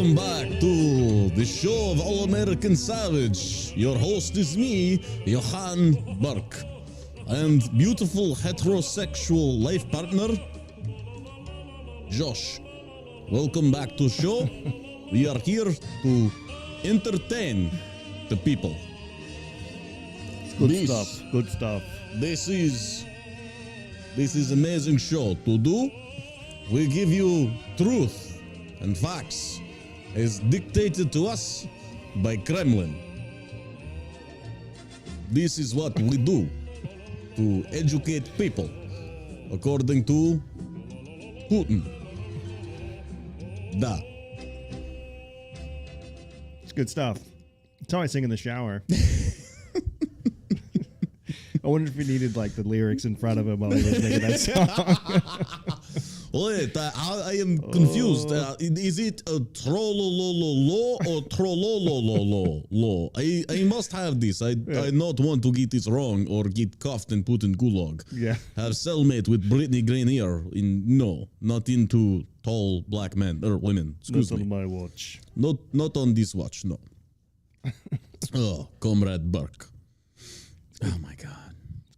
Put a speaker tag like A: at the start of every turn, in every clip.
A: Welcome back to the show of All American Savage. Your host is me, Johan Burke, and beautiful heterosexual life partner, Josh. Welcome back to the show. We are here to entertain the people.
B: Good stuff. Good stuff.
A: This is amazing show to do. We give you truth and facts as dictated to us by Kremlin. This is what we do to educate people according to Putin. Da.
B: It's good stuff. It's how I sing in the shower. I wonder if he needed like the lyrics in front of him while he was making that song.
A: Wait, I am confused. Is it a trollolololo or trollolololo? I must have this. I not want to get this wrong or get cuffed and put in gulag.
B: Yeah.
A: Have cellmate with Brittney Griner. Not into tall black men or women. Excuse me.
B: Not on my watch.
A: Not on this watch, no. Oh, Comrade Burke. Oh my God.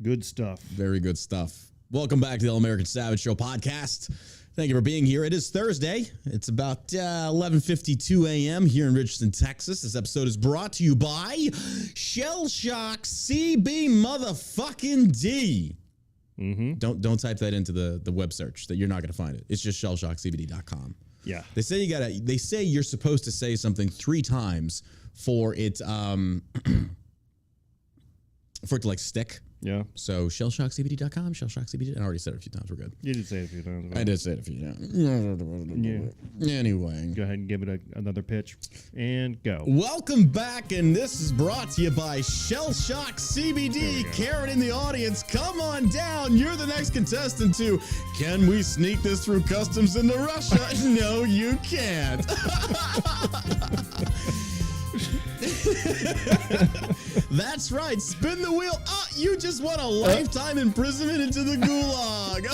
B: Good stuff.
A: Very good stuff. Welcome back to the All American Savage Show podcast. Thank you for being here. It is Thursday. It's about 11:52 a.m. here in Richardson, Texas. This episode is brought to you by Shell Shock CB motherfucking D.
B: Mm-hmm.
A: Don't type that into the web search. That you're not going to find it. It's just shellshockcbd.com.
B: Yeah.
A: They say you're supposed to say something 3 times for it for it to like stick.
B: Yeah.
A: So shellshockcbd.com, shellshockcbd. I already said it a few times. We're good.
B: You did say it a few times.
A: I did say it a few times.
B: Yeah.
A: Anyway.
B: Go ahead and give it another pitch and go.
A: Welcome back, and this is brought to you by Shell Shock CBD. Karen in the audience, come on down. You're the next contestant to Can We Sneak This Through Customs into Russia? No, you can't. That's right. Spin the wheel. Oh, you just won a lifetime imprisonment into the gulag.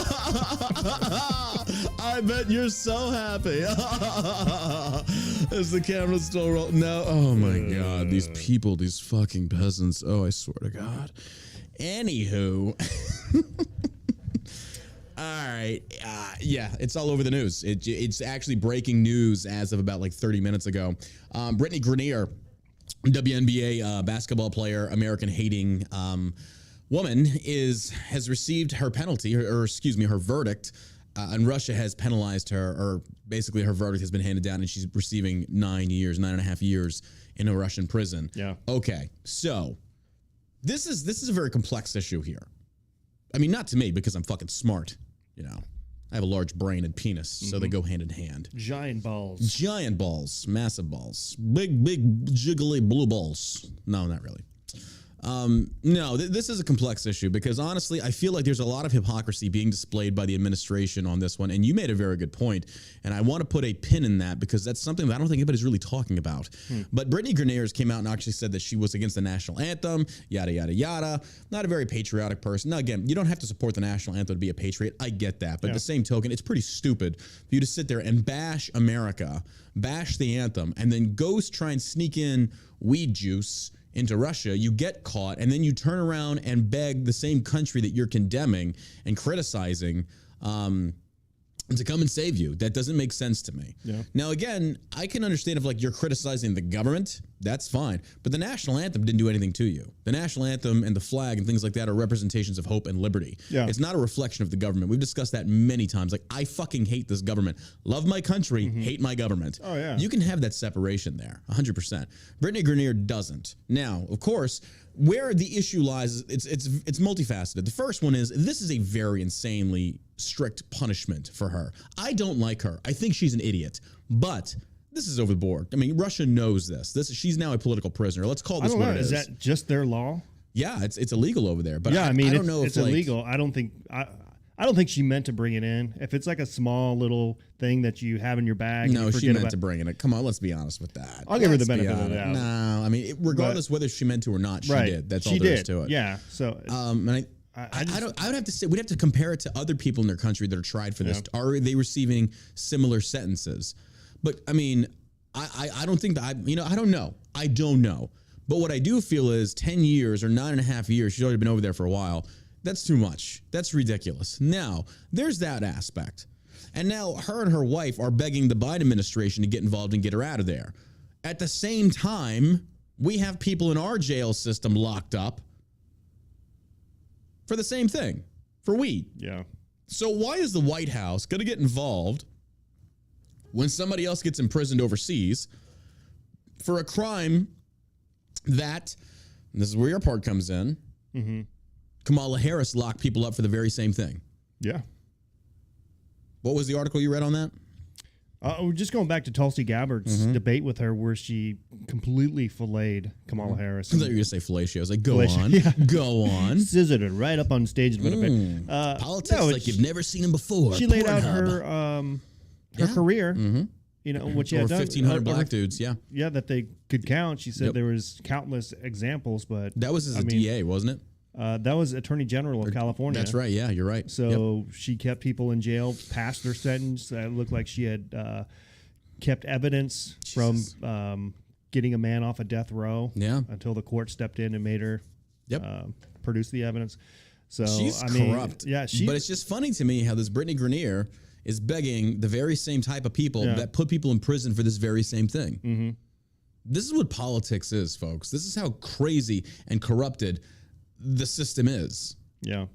A: I bet you're so happy. As the camera's still rolling. No. Oh my God. These people, these fucking peasants. Oh, I swear to God. Anywho. All right. Yeah, it's all over the news. It's actually breaking news as of about like 30 minutes ago. Brittney Griner, WNBA basketball player, American-hating woman, has received her penalty, her verdict, and Russia has penalized her, or basically her verdict has been handed down, and she's receiving 9.5 years in a Russian prison.
B: Yeah.
A: Okay, so this is a very complex issue here. I mean, not to me, because I'm fucking smart, you know. I have a large brain and penis, so they go hand in hand.
B: Giant balls.
A: Giant balls. Massive balls. Big, jiggly blue balls. No, not really. No, this is a complex issue because honestly, I feel like there's a lot of hypocrisy being displayed by the administration on this one. And you made a very good point. And I want to put a pin in that because that's something that I don't think anybody's really talking about. But Brittney Griner came out and actually said that she was against the national anthem, yada, yada, yada. Not a very patriotic person. Now, again, you don't have to support the national anthem to be a patriot. I get that. But at the same token, it's pretty stupid for you to sit there and bash America, bash the anthem, and then go try and sneak in weed juice into Russia. You get caught, and then you turn around and beg the same country that you're condemning and criticizing to come and save you. That doesn't make sense to me.
B: Yeah.
A: Now, again, I can understand if like you're criticizing the government, that's fine. But the national anthem didn't do anything to you. The national anthem and the flag and things like that are representations of hope and liberty.
B: Yeah.
A: It's not a reflection of the government. We've discussed that many times. Like, I fucking hate this government. Love my country, hate my government.
B: Oh, yeah.
A: You can have that separation there, 100%. Brittney Griner doesn't. Now, of course, where the issue lies, it's multifaceted. The first one is this is a very insanely strict punishment for her. I don't like her. I think she's an idiot. But this is over the board. I mean, Russia knows this. She's now a political prisoner. Let's call this what it is.
B: Is that just their law?
A: Yeah, it's illegal over there. But
B: yeah,
A: I mean, I don't know if
B: it's illegal. I don't think she meant to bring it in. If it's like a small little thing that you have in your bag.
A: No, she meant to bring it in. Come on, let's be honest with that.
B: I'll give her the benefit of the doubt.
A: No, I mean, regardless whether she meant to or not, she did. That's all there is to it.
B: Yeah. So,
A: and I would have to say we'd have to compare it to other people in their country that are tried for this. Are they receiving similar sentences? But I mean, I don't think that I don't know. I don't know. But what I do feel is 10 years or 9.5 years, she's already been over there for a while. That's too much. That's ridiculous. Now, there's that aspect. And now her and her wife are begging the Biden administration to get involved and get her out of there. At the same time, we have people in our jail system locked up for the same thing, for weed.
B: Yeah.
A: So why is the White House going to get involved when somebody else gets imprisoned overseas for a crime that, and this is where your part comes in, Kamala Harris locked people up for the very same thing?
B: Yeah.
A: What was the article you read on that?
B: We're just going back to Tulsi Gabbard's debate with her where she completely filleted Kamala Harris.
A: I thought you were going to say fellatio. I was like, go
B: Fellatio,
A: on.
B: yeah.
A: Go on.
B: Scissored her right up on stage.
A: Politics like you've never seen him before.
B: She laid out her career, you know, what she had
A: Over
B: done.
A: 1,500 black dudes, yeah.
B: Yeah, that they could count. She said there was countless examples, but...
A: That was as a DA, wasn't it?
B: That was Attorney General of California.
A: That's right, yeah, you're right.
B: So she kept people in jail past their sentence. It looked like she had kept evidence from getting a man off a death row until the court stepped in and made her produce the evidence. So
A: she's corrupt.
B: Yeah,
A: but it's just funny to me how this Brittney Griner is begging the very same type of people that put people in prison for this very same thing. This is what politics is, folks. This is how crazy and corrupted the system is.
B: Yeah.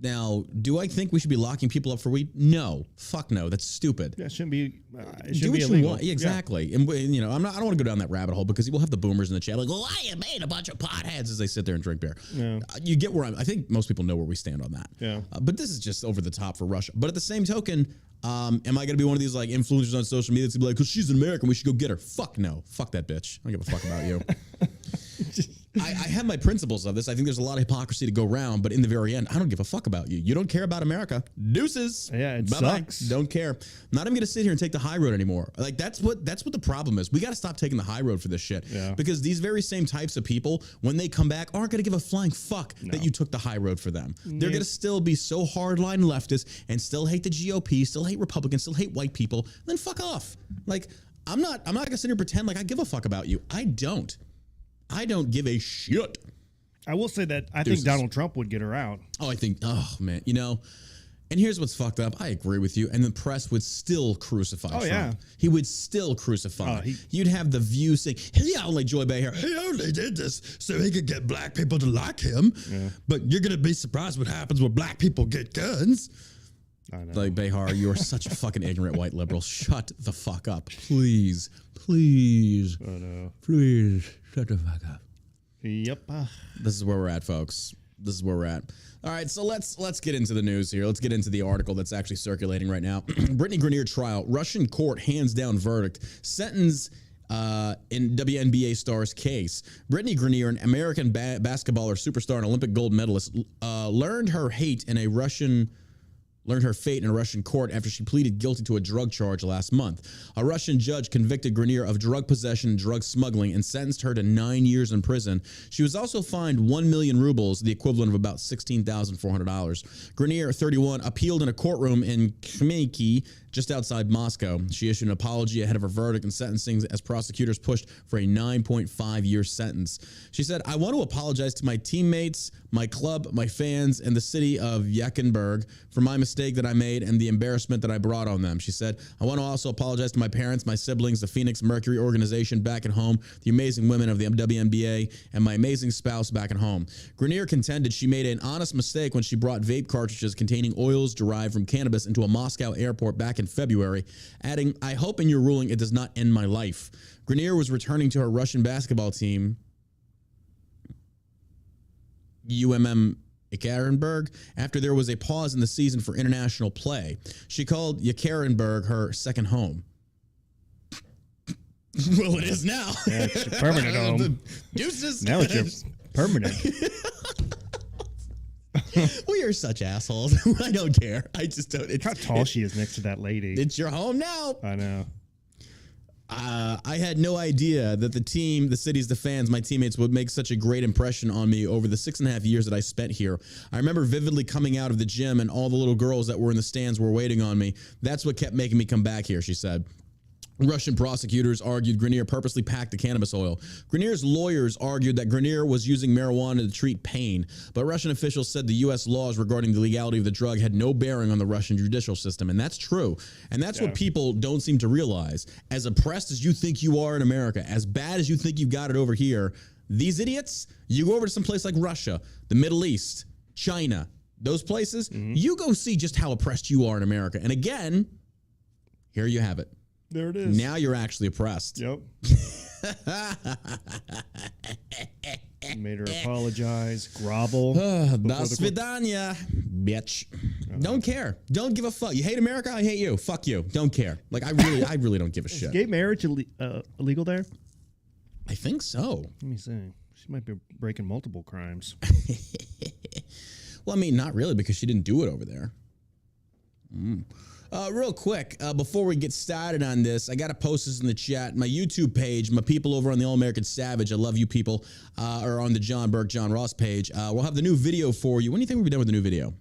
A: Now, do I think we should be locking people up for weed? No. Fuck no. That's stupid.
B: Yeah, it shouldn't be. It
A: Do
B: should
A: what
B: be
A: you
B: illegal.
A: want. Yeah, exactly. Yeah. And you know, I don't want to go down that rabbit hole because we'll have the boomers in the chat like, "Well, I made a bunch of potheads" as they sit there and drink beer.
B: Yeah.
A: You get where I think most people know where we stand on that.
B: Yeah.
A: But this is just over the top for Russia. But at the same token, am I going to be one of these like influencers on social media that's gonna be like, "Because she's an American, we should go get her"? Fuck no. Fuck that bitch. I don't give a fuck about you. I have my principles of this. I think there's a lot of hypocrisy to go around, but in the very end, I don't give a fuck about you. You don't care about America. Deuces.
B: Yeah, it
A: Bye-bye.
B: sucks.
A: Don't care. Not even gonna sit here and take the high road anymore. Like that's what the problem is. We got to stop taking the high road for this shit.
B: Yeah.
A: Because these very same types of people, when they come back, aren't gonna give a flying fuck that you took the high road for them. They're gonna still be so hardline leftist and still hate the GOP, still hate Republicans, still hate white people. Then fuck off. Like I'm not gonna sit here and pretend like I give a fuck about you. I don't give a shit.
B: I will say that I
A: Deuces.
B: think Donald Trump would get her out.
A: Oh man, you know, and here's what's fucked up. I agree with you. And the press would still crucify Trump.
B: Yeah.
A: He would still crucify. You'd have the View saying, "He only Joy Behar. He only did this so he could get black people to like him." Yeah. But you're gonna be surprised what happens when black people get guns.
B: I know.
A: Like, Behar, you are such a fucking ignorant white liberal. Shut the fuck up, please, please.
B: I know.
A: Please shut the fuck up.
B: Yep.
A: This is where we're at, folks. This is where we're at. All right, so let's get into the news here. Let's get into the article that's actually circulating right now. Brittney Griner trial. Russian court hands down verdict. Sentence in WNBA star's case. Brittney Griner, an American basketballer, superstar, and Olympic gold medalist, learned her fate in a Russian court after she pleaded guilty to a drug charge last month. A Russian judge convicted Griner of drug possession and drug smuggling and sentenced her to 9 years in prison. She was also fined 1 million rubles, the equivalent of about $16,400. Griner, 31, appealed in a courtroom in Khmelnytsky, just outside Moscow. She issued an apology ahead of her verdict and sentencing as prosecutors pushed for a 9.5-year sentence. She said, "I want to apologize to my teammates, my club, my fans, and the city of Yekaterinburg for my mistake that I made and the embarrassment that I brought on them." She said, "I want to also apologize to my parents, my siblings, the Phoenix Mercury organization back at home, the amazing women of the WNBA, and my amazing spouse back at home." Griner contended she made an honest mistake when she brought vape cartridges containing oils derived from cannabis into a Moscow airport back in February, adding, "I hope in your ruling it does not end my life." Griner was returning to her Russian basketball team, UMM Yekaterinburg, after there was a pause in the season for international play. She called Yekaterinburg her second home. Well, it is now.
B: Yeah, it's your permanent home.
A: Deuces.
B: Now it's your permanent.
A: We are such assholes. I don't care. I just don't.
B: Look how tall she is next to that lady.
A: It's your home now.
B: I know.
A: I had no idea that the team, the cities, the fans, my teammates would make such a great impression on me over the 6.5 years that I spent here. I remember vividly coming out of the gym and all the little girls that were in the stands were waiting on me. That's what kept making me come back here, she said. Russian prosecutors argued Griner purposely packed the cannabis oil. Griner's lawyers argued that Griner was using marijuana to treat pain, but Russian officials said the U.S. laws regarding the legality of the drug had no bearing on the Russian judicial system, and that's true. And that's what people don't seem to realize. As oppressed as you think you are in America, as bad as you think you've got it over here, these idiots, you go over to some place like Russia, the Middle East, China, those places, you go see just how oppressed you are in America. And again, here you have it.
B: There it is.
A: Now you're actually oppressed.
B: Yep. Made her apologize, grovel.
A: Das svidanya, bitch. Don't care. Don't give a fuck. You hate America? I hate you. Fuck you. Don't care. Like, I really don't give a shit.
B: Is gay marriage illegal there?
A: I think so.
B: Let me see. She might be breaking multiple crimes.
A: Well, I mean, not really, because she didn't do it over there. Real quick, before we get started on this, I got to post this in the chat. My YouTube page, my people over on the All American Savage, I love you people, are on the John Burke, John Ross page. We'll have the new video for you. When do you think we'll be done with the new video?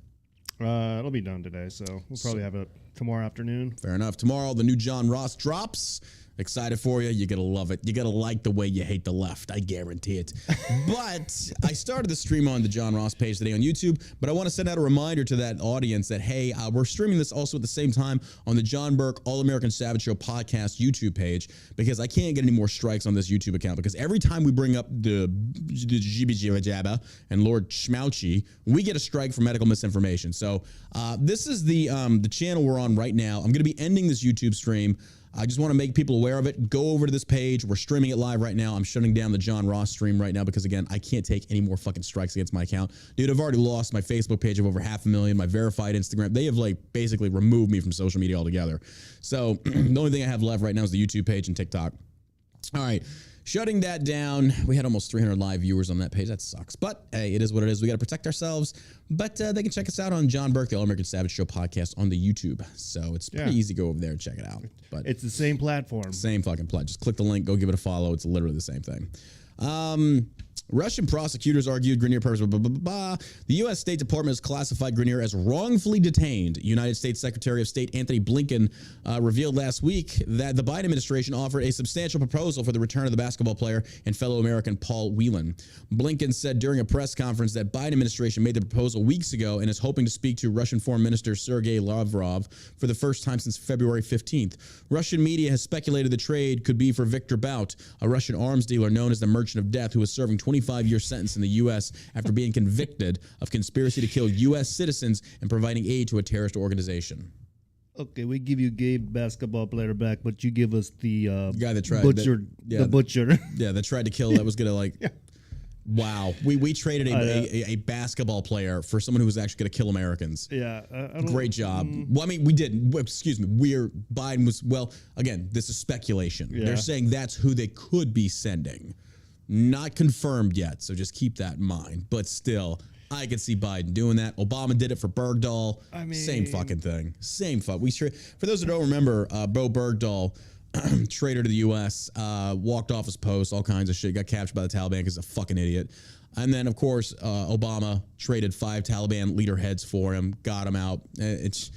B: It'll be done today, so we'll probably have it tomorrow afternoon.
A: Fair enough. Tomorrow, the new John Ross drops. Excited for you. You're going to love it. You're going to like the way you hate the left. I guarantee it. But I started the stream on the John Ross page today on YouTube, but I want to send out a reminder to that audience that, hey, we're streaming this also at the same time on the John Burke All-American Savage Show podcast YouTube page, because I can't get any more strikes on this YouTube account, because every time we bring up the Jibba and Lord Schmouchy, we get a strike for medical misinformation. So this is the channel we're on right now. I'm going to be ending this YouTube stream. I just want to make people aware of it. Go over to this page. We're streaming it live right now. I'm shutting down the John Ross stream right now because, again, I can't take any more fucking strikes against my account. Dude, I've already lost my Facebook page of over 500,000, my verified Instagram. They have, like, basically removed me from social media altogether. So the only thing I have left right now is the YouTube page and TikTok. All right. Shutting that down. We had almost 300 live viewers on that page. That sucks. But, hey, it is what it is. We got to protect ourselves. But they can check us out on John Burke, the All-American Savage Show podcast on the YouTube. So it's pretty easy to go over there and check it out. But
B: it's the same platform.
A: Same fucking platform. Just click the link. Go give it a follow. It's literally the same thing. Russian prosecutors argued Griner purpose. The U.S. State Department has classified Griner as wrongfully detained. United States Secretary of State Anthony Blinken revealed last week that the Biden administration offered a substantial proposal for the return of the basketball player and fellow American Paul Whelan. Blinken said during a press conference that Biden administration made the proposal weeks ago and is hoping to speak to Russian Foreign Minister Sergei Lavrov for the first time since February 15th. Russian media has speculated the trade could be for Victor Bout, a Russian arms dealer known as the Merchant of Death, who is serving 25-year sentence in the U.S. after being convicted of conspiracy to kill U.S. citizens and providing aid to a terrorist organization.
B: Okay, we give you gay basketball player back, but you give us the
A: guy that tried
B: butcher. The butcher.
A: Yeah, that tried to kill. That was gonna like. Yeah. Wow, we traded a basketball player for someone who was actually going to kill Americans.
B: Yeah,
A: great job. Well, I mean, we did. Excuse me. Biden was. Well, again, this is speculation. Yeah. They're saying that's who they could be sending. Not confirmed yet, so just keep that in mind. But still, I could see Biden doing that. Obama did it for Bergdahl. I mean, same fucking thing. Same fuck. For those who don't remember, Bo Bergdahl, traitor to the U.S., walked off his post, all kinds of shit, got captured by the Taliban because he's a fucking idiot. And then, of course, Obama traded 5 Taliban leader heads for him, got him out. It's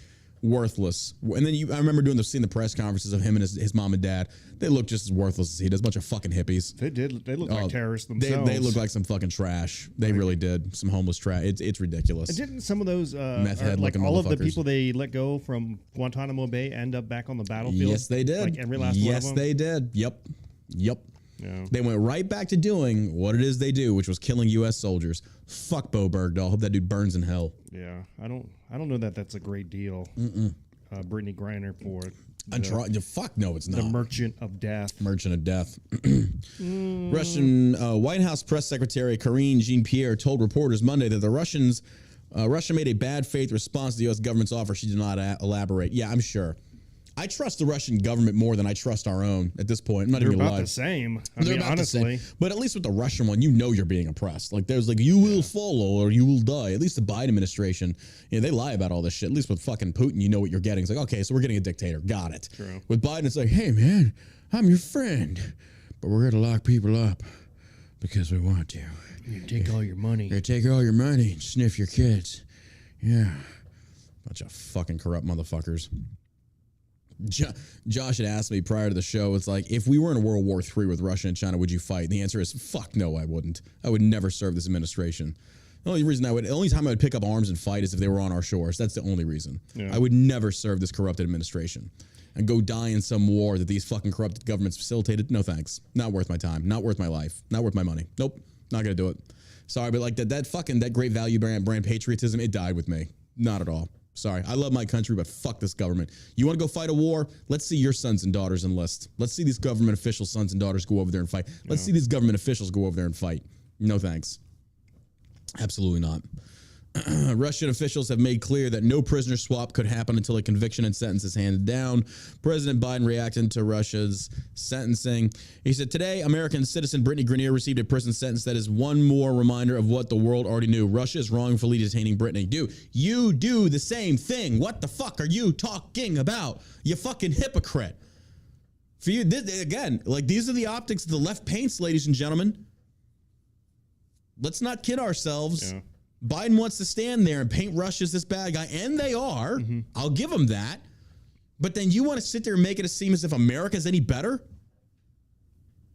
A: worthless. And then I remember seeing the press conferences of him and his mom and dad. They look just as worthless as he does. A bunch of fucking hippies.
B: They did. They look like terrorists themselves.
A: They look like some fucking trash. They really did. Some homeless trash. It's ridiculous.
B: And didn't some of those
A: meth head
B: like all of the people they let go from Guantanamo Bay end up back on the battlefield?
A: Yes, they did.
B: Like every last one of them?
A: Yes, they did. Yep. Yeah. They went right back to doing what it is they do, which was killing U.S. soldiers. Fuck Bo Bergdahl. Hope that dude burns in hell.
B: Yeah, I don't know that that's a great deal. Brittney Griner for
A: fuck no, it's not.
B: The Merchant of Death.
A: Merchant of Death. Russian White House press secretary Karine Jean-Pierre told reporters Monday that Russia made a bad faith response to the U.S. government's offer. She did not elaborate. Yeah, I'm sure. I trust the Russian government more than I trust our own at this point. I'm not even gonna lie.
B: They're about the same. I mean, honestly.
A: But at least with the Russian one, you know you're being oppressed. Like there's like you will follow or you will die. At least the Biden administration, they lie about all this shit. At least with fucking Putin, you know what you're getting. It's like, okay, so we're getting a dictator. Got it.
B: True.
A: With Biden, it's like, hey man, I'm your friend, but we're gonna lock people up because we want to.
B: You take all your money.
A: You take all your money and sniff your kids. Yeah. Bunch of fucking corrupt motherfuckers. Josh had asked me prior to the show, it's like, if we were in a World War III with Russia and China, would you fight? And the answer is, fuck no, I wouldn't. I would never serve this administration. The only time I would pick up arms and fight is if they were on our shores. That's the only reason. Yeah. I would never serve this corrupted administration and go die in some war that these fucking corrupted governments facilitated. No thanks. Not worth my time. Not worth my life. Not worth my money. Nope. Not gonna do it. Sorry, but like that great value brand patriotism, it died with me. Not at all. Sorry. I love my country, but fuck this government. You want to go fight a war? Let's see your sons and daughters enlist. Let's see these government officials' sons and daughters go over there and fight. Let's see these government officials go over there and fight. No thanks. Absolutely not. Russian officials have made clear that no prisoner swap could happen until a conviction and sentence is handed down. President Biden reacted to Russia's sentencing. He said, today, American citizen Brittney Griner received a prison sentence that is one more reminder of what the world already knew. Russia is wrongfully detaining Brittney. Dude, you do the same thing. What the fuck are you talking about? You fucking hypocrite. For you, again, like these are the optics the left paints, ladies and gentlemen. Let's not kid ourselves. Yeah. Biden wants to stand there and paint Russia as this bad guy, and they are. Mm-hmm. I'll give them that. But then you want to sit there and make it seem as if America's any better?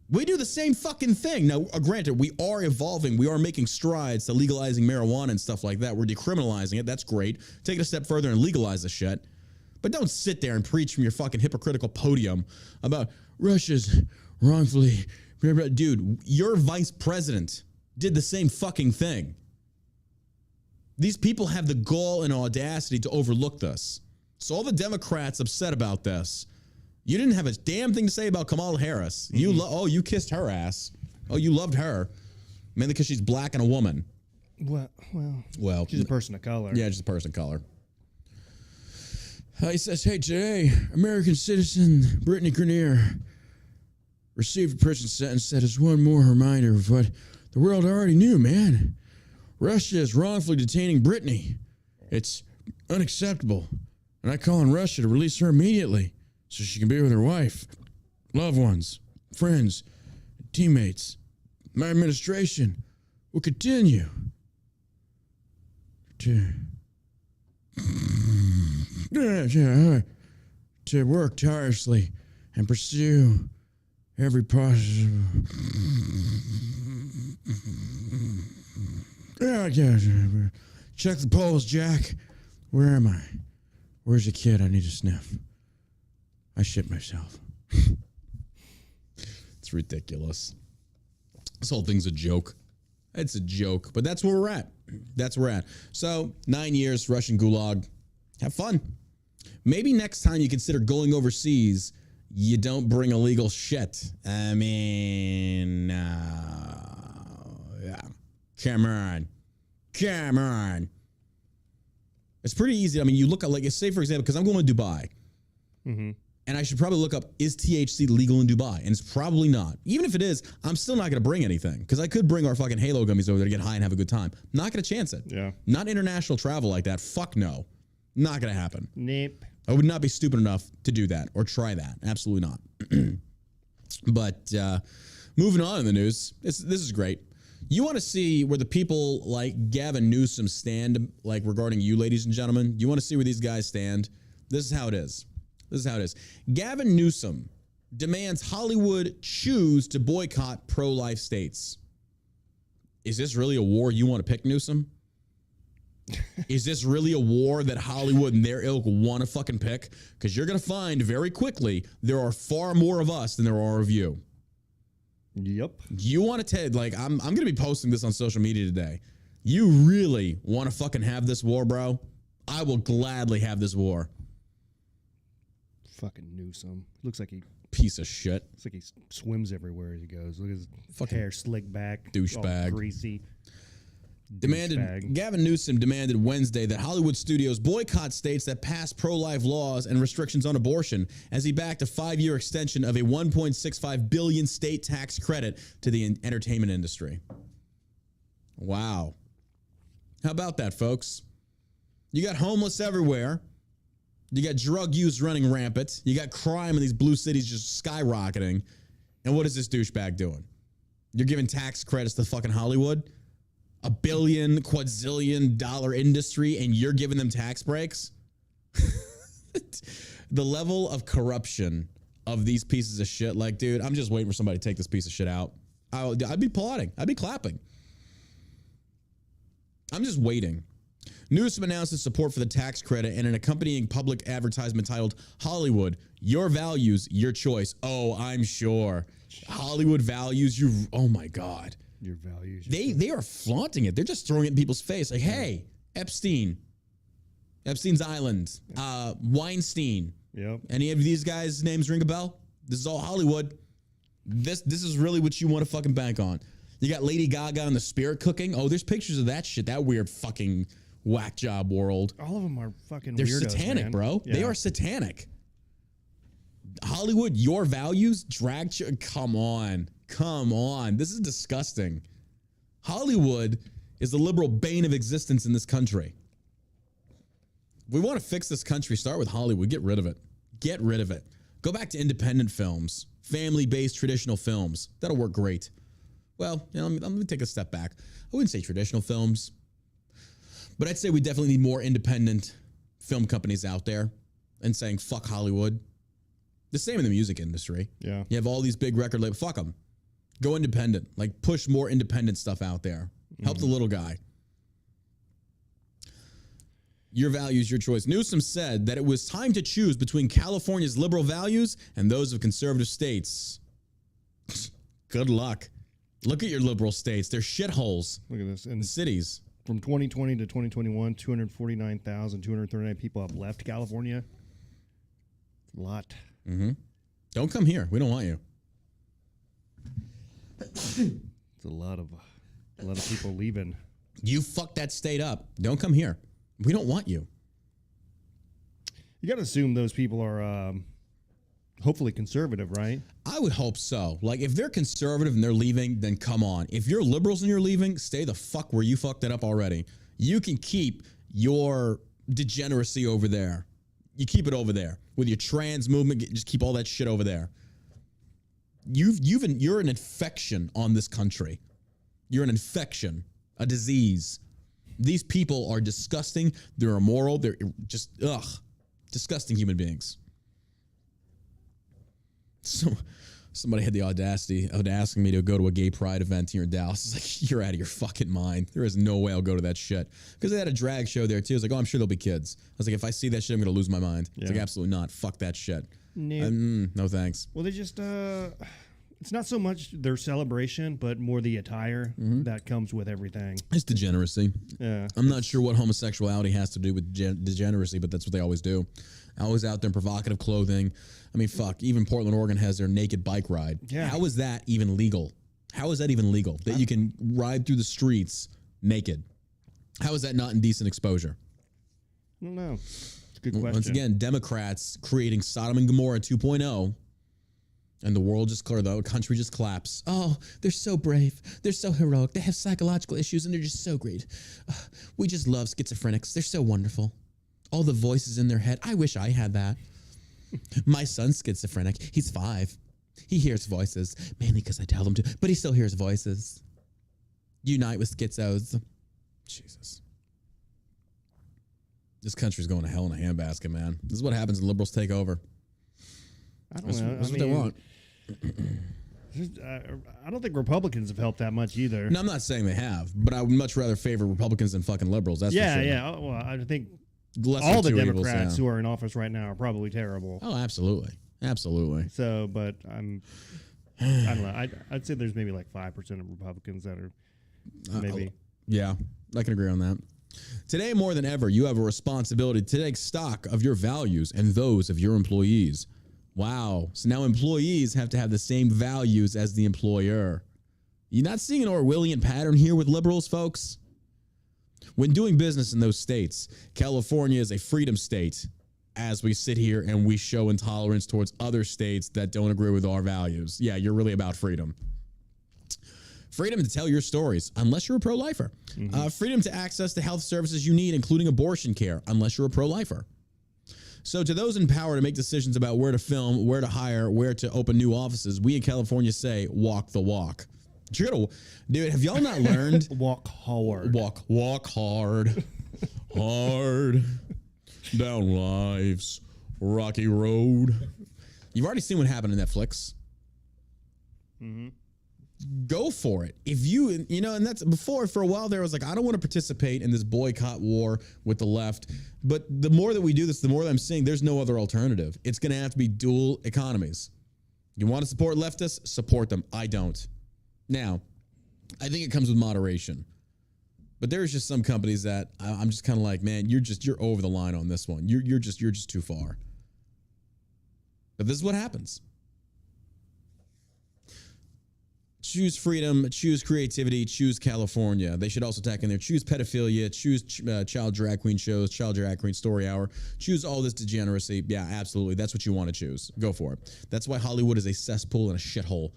A: We do the same fucking thing. Now, granted, we are evolving. We are making strides to legalizing marijuana and stuff like that. We're decriminalizing it. That's great. Take it a step further and legalize the shit. But don't sit there and preach from your fucking hypocritical podium about Russia's wrongfully. Dude, your vice president did the same fucking thing. These people have the gall and audacity to overlook this. So all the Democrats upset about this. You didn't have a damn thing to say about Kamala Harris. Mm-hmm. You kissed her ass. Oh, you loved her. Mainly because she's black and a woman.
B: Well, she's a person of color.
A: Yeah, just a person of color. He says, hey, today, American citizen Brittney Griner received a prison sentence that is one more reminder of what the world already knew, man. Russia is wrongfully detaining Brittney. It's unacceptable. And I call on Russia to release her immediately so she can be with her wife, loved ones, friends, teammates. My administration will continue to work tirelessly and pursue every process. Check the polls, Jack. Where am I? Where's the kid? I need to sniff. I shit myself. It's ridiculous. This whole thing's a joke. It's a joke, but that's where we're at. That's where we're at. So 9 years, Russian gulag. Have fun. Maybe next time you consider going overseas, you don't bring illegal shit. I mean, yeah. Come on. It's pretty easy. I mean, you look at, like, say, for example, because I'm going to Dubai. Mm-hmm. And I should probably look up, is THC legal in Dubai? And it's probably not. Even if it is, I'm still not going to bring anything. Because I could bring our fucking Halo gummies over there to get high and have a good time. Not going to chance it. Yeah. Not international travel like that. Fuck no. Not going to happen.
B: Nope.
A: I would not be stupid enough to do that or try that. Absolutely not. But moving on in the news, this is great. You want to see where the people like Gavin Newsom stand, like regarding you, ladies and gentlemen? You want to see where these guys stand? This is how it is. Gavin Newsom demands Hollywood choose to boycott pro-life states. Is this really a war you want to pick, Newsom? Is this really a war that Hollywood and their ilk want to fucking pick? Because you're going to find very quickly there are far more of us than there are of you.
B: Yep.
A: You want to like, I'm going to be posting this on social media today. You really want to fucking have this war, bro? I will gladly have this war.
B: Fucking Newsom. Looks like he...
A: Piece of shit.
B: Looks like he swims everywhere as he goes. Look at his fucking hair slicked back.
A: Douchebag.
B: Greasy.
A: Gavin Newsom demanded Wednesday that Hollywood studios boycott states that pass pro-life laws and restrictions on abortion as he backed a 5-year extension of a $1.65 billion state tax credit to the entertainment industry. Wow. How about that, folks? You got homeless everywhere. You got drug use running rampant. You got crime in these blue cities just skyrocketing. And what is this douchebag doing? You're giving tax credits to fucking Hollywood? $1 billion, quadrillion dollar industry, and you're giving them tax breaks? the level of corruption of these pieces of shit. Like, dude, I'm just waiting for somebody to take this piece of shit out. I'd be applauding. I'd be clapping. I'm just waiting. Newsom announced his support for the tax credit and an accompanying public advertisement titled Hollywood, Your Values, Your Choice. Oh, I'm sure. Hollywood values you. Oh my God.
B: Your values.
A: They are flaunting it. They're just throwing it in people's face. Like, hey, Epstein's Island, Weinstein.
B: Yep.
A: Any of these guys' names ring a bell? This is all Hollywood. This is really what you want to fucking bank on. You got Lady Gaga and the spirit cooking. Oh, there's pictures of that shit. That weird fucking whack job world.
B: All of them are fucking
A: They're
B: weirdos,
A: satanic,
B: man.
A: bro.
B: Yeah.
A: They are satanic. Hollywood, Your Values, come on. Come on. This is disgusting. Hollywood is the liberal bane of existence in this country. If we want to fix this country, start with Hollywood. Get rid of it. Get rid of it. Go back to independent films, family-based traditional films. That'll work great. Well, let me take a step back. I wouldn't say traditional films, but I'd say we definitely need more independent film companies out there and saying, fuck Hollywood. The same in the music industry.
B: Yeah.
A: You have all these big record labels. Fuck them. Go independent. Like, push more independent stuff out there. Help the little guy. Your values, your choice. Newsom said that it was time to choose between California's liberal values and those of conservative states. Good luck. Look at your liberal states. They're shitholes.
B: Look at this.
A: In the cities.
B: From 2020 to 2021, 249,239 people have left California. A lot.
A: Mm-hmm. Don't come here. We don't want you.
B: It's a lot of people leaving.
A: You fucked that state up. Don't come here. We don't want you.
B: You got to assume those people are hopefully conservative, right?
A: I would hope so. Like, if they're conservative and they're leaving, then come on. If you're liberals and you're leaving, stay the fuck where you fucked it up already. You can keep your degeneracy over there. You keep it over there. With your trans movement, just keep all that shit over there. You're an infection on this country. You're an infection, a disease. These people are disgusting. They're immoral. They're just, disgusting human beings. So somebody had the audacity of asking me to go to a gay pride event here in Dallas. It's like, you're out of your fucking mind. There is no way I'll go to that shit. Because they had a drag show there too. I was like, oh, I'm sure there'll be kids. I was like, if I see that shit, I'm going to lose my mind. Yeah. It's like, absolutely not. Fuck that shit. No thanks.
B: Well, they just, it's not so much their celebration, but more the attire that comes with everything.
A: It's degeneracy.
B: Yeah.
A: I'm not sure what homosexuality has to do with degeneracy, but that's what they always do. Always out there in provocative clothing. I mean, fuck, even Portland, Oregon has their naked bike ride.
B: Yeah.
A: How is that even legal? How is that even legal? That you can ride through the streets naked? How is that not indecent exposure?
B: I don't know. It's a good question.
A: Once again, Democrats creating Sodom and Gomorrah 2.0, and the country just collapsed. Oh, they're so brave. They're so heroic. They have psychological issues, and they're just so great. We just love schizophrenics. They're so wonderful. All the voices in their head. I wish I had that. My son's schizophrenic. He's 5. He hears voices, mainly because I tell him to, but he still hears voices. Unite with schizos. Jesus. This country's going to hell in a handbasket, man. This is what happens when liberals take over.
B: I don't know.
A: That's what they want.
B: I don't think Republicans have helped that much either.
A: No, I'm not saying they have, but I would much rather favor Republicans than fucking liberals. That's for sure.
B: Yeah. Well, I think all the Democrats who are in office right now are probably terrible.
A: Oh, absolutely. Absolutely.
B: So, but I don't know. I'd say there's maybe like 5% of Republicans that are maybe.
A: Yeah, I can agree on that. Today, more than ever, you have a responsibility to take stock of your values and those of your employees. Wow. So now employees have to have the same values as the employer. You're not seeing an Orwellian pattern here with liberals, folks? When doing business in those states, California is a freedom state as we sit here and we show intolerance towards other states that don't agree with our values. Yeah, you're really about freedom. Freedom to tell your stories, unless you're a pro-lifer. Freedom to access the health services you need, including abortion care, unless you're a pro-lifer. So to those in power to make decisions about where to film, where to hire, where to open new offices, we in California say, walk the walk. Dude, have y'all not learned?
B: Walk hard.
A: Walk hard. Hard. Down lives. Rocky Road. You've already seen what happened on Netflix.
B: Mm-hmm.
A: Go for it. If you know, and that's before, for a while there, I was like, I don't want to participate in this boycott war with the left. But the more that we do this, the more that I'm seeing there's no other alternative. It's going to have to be dual economies. You want to support leftists? Support them. I don't. Now, I think it comes with moderation. But there's just some companies that I'm just kind of like, man, you're over the line on this one. You're just too far. But this is what happens. Choose freedom, choose creativity, choose California. They should also tack in there. Choose pedophilia, choose child drag queen shows, child drag queen story hour. Choose all this degeneracy. Yeah, absolutely. That's what you want to choose. Go for it. That's why Hollywood is a cesspool and a shithole.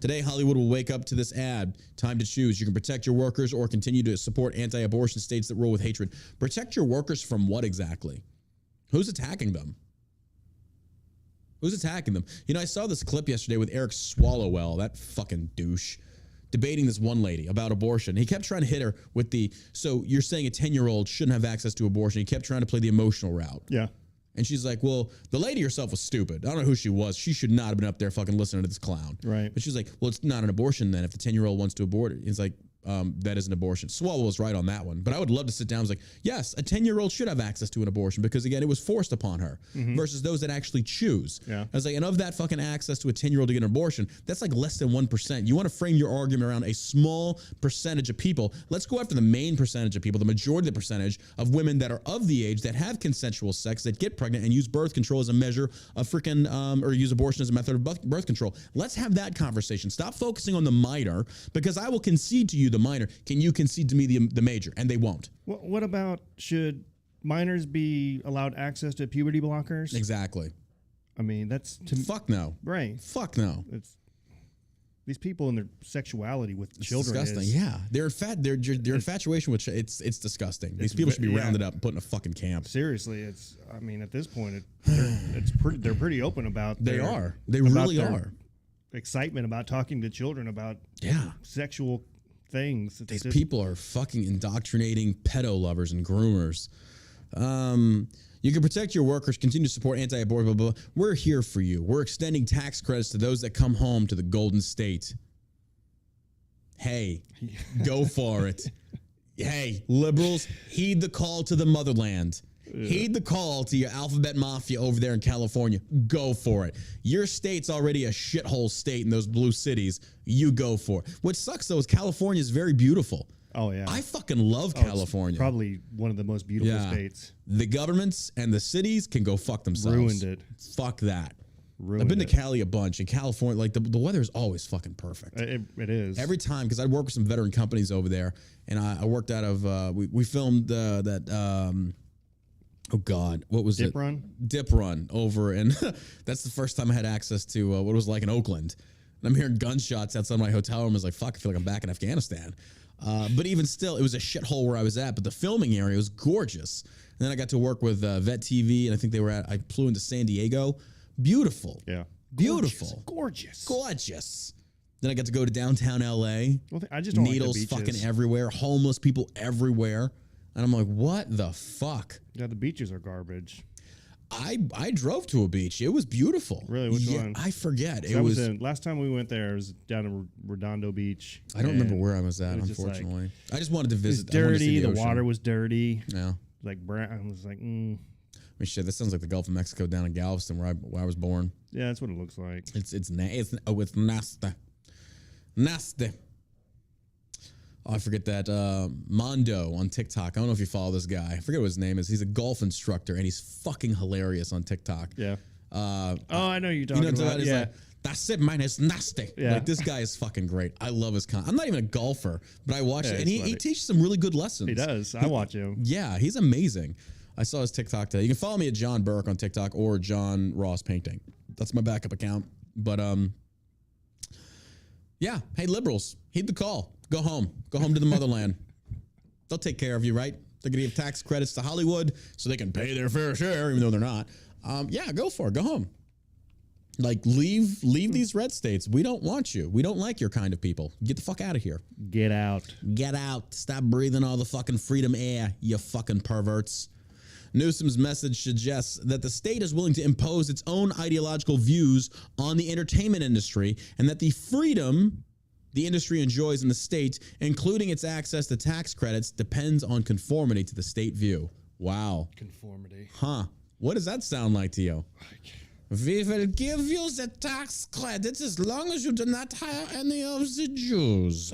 A: Today, Hollywood will wake up to this ad. Time to choose. You can protect your workers or continue to support anti-abortion states that rule with hatred. Protect your workers from what exactly? Who's attacking them? Who's attacking them? You know, I saw this clip yesterday with Eric Swallowell, that fucking douche, debating this one lady about abortion. He kept trying to hit her with so you're saying a 10-year-old shouldn't have access to abortion. He kept trying to play the emotional route.
B: Yeah.
A: And she's like, well, the lady herself was stupid. I don't know who she was. She should not have been up there fucking listening to this clown.
B: Right.
A: But she's like, well, it's not an abortion then if the 10-year-old wants to abort it. It's like, that is an abortion. Swalwell was right on that one. But I would love to sit down and was like, yes, a 10-year-old should have access to an abortion because, again, it was forced upon her versus those that actually choose.
B: Yeah.
A: I was like, and of that fucking access to a 10-year-old to get an abortion, that's like less than 1%. You want to frame your argument around a small percentage of people. Let's go after the main percentage of people, the majority of the percentage of women that are of the age that have consensual sex, that get pregnant and use birth control as a measure of freaking, or use abortion as a method of birth control. Let's have that conversation. Stop focusing on the minor because I will concede to you the minor. Can you concede to me the major? And they won't.
B: What about, should minors be allowed access to puberty blockers?
A: Exactly.
B: I mean, that's
A: fuck no.
B: Right.
A: Fuck no.
B: It's these people and their sexuality with children.
A: Disgusting. Yeah, their infatuation with it's disgusting. These people should be rounded up and put in a fucking camp.
B: Seriously, it's. I mean, at this point, they're pretty open about.
A: They really are.
B: Excitement about talking to children about sexual things.
A: These people are fucking indoctrinating pedo lovers and groomers. You can protect your workers, continue to support anti-abortion, blah, blah, blah. We're here for you. We're extending tax credits to those that come home to the Golden State. Hey, go for it. Hey, liberals, heed the call to the motherland. Yeah. Heed the call to your alphabet mafia over there in California. Go for it. Your state's already a shithole state in those blue cities. You go for it. What sucks, though, is California is very beautiful.
B: Oh, yeah.
A: I fucking love California.
B: It's probably one of the most beautiful states.
A: The governments and the cities can go fuck themselves.
B: Ruined it.
A: Fuck that. I've been to Cali a bunch. In California, like the weather is always fucking perfect.
B: It is.
A: Every time, because I work with some veteran companies over there, and I worked out of, we filmed that, oh God, what was
B: Dip Run?
A: Dip Run over, and that's the first time I had access to what it was like in Oakland. And I'm hearing gunshots outside my hotel room. I was like, fuck, I feel like I'm back in Afghanistan. But even still, it was a shithole where I was at, but the filming area was gorgeous. And then I got to work with Vet TV, and I think I flew into San Diego. Beautiful.
B: Yeah.
A: Beautiful.
B: Gorgeous.
A: Then I got to go to downtown LA.
B: Well, I just don't
A: needles
B: like the beaches.
A: fucking everywhere, homeless people everywhere. And I'm like, what the fuck?
B: Yeah, the beaches are garbage.
A: I drove to a beach. It was beautiful.
B: Really? Which one?
A: I forget.
B: It was last time we went there, it was down in Redondo Beach.
A: I don't remember where I was at, unfortunately. I just wanted to visit.
B: It was dirty. The water was dirty.
A: Yeah.
B: Like brown. I was like,
A: I mean, shit, that sounds like the Gulf of Mexico down in Galveston where I was born.
B: Yeah, that's what it looks like.
A: It's nasty. Nasty. Oh, I forget that Mondo on TikTok. I don't know if you follow this guy. I forget what his name is. He's a golf instructor, and he's fucking hilarious on TikTok.
B: Yeah. I know you're talking about.
A: Yeah. Like, that's it, man. It's nasty.
B: Yeah.
A: Like, this guy is fucking great. I love his content. I'm not even a golfer, but I watch it, and he teaches some really good lessons.
B: He does. I watch him.
A: Yeah, he's amazing. I saw his TikTok today. You can follow me at John Burke on TikTok or John Ross Painting. That's my backup account. But yeah. Hey, liberals, heed the call. Go home. Go home to the motherland. They'll take care of you, right? They're going to give tax credits to Hollywood so they can pay their fair share, even though they're not. Yeah, go for it. Go home. Like, leave these red states. We don't want you. We don't like your kind of people. Get the fuck out of here.
B: Get out.
A: Get out. Stop breathing all the fucking freedom air, you fucking perverts. Newsom's message suggests that the state is willing to impose its own ideological views on the entertainment industry, and that the freedom the industry enjoys in the state, including its access to tax credits, depends on conformity to the state view. Wow.
B: Conformity.
A: Huh. What does that sound like to you? We will give you the tax credits as long as you do not hire any of the Jews.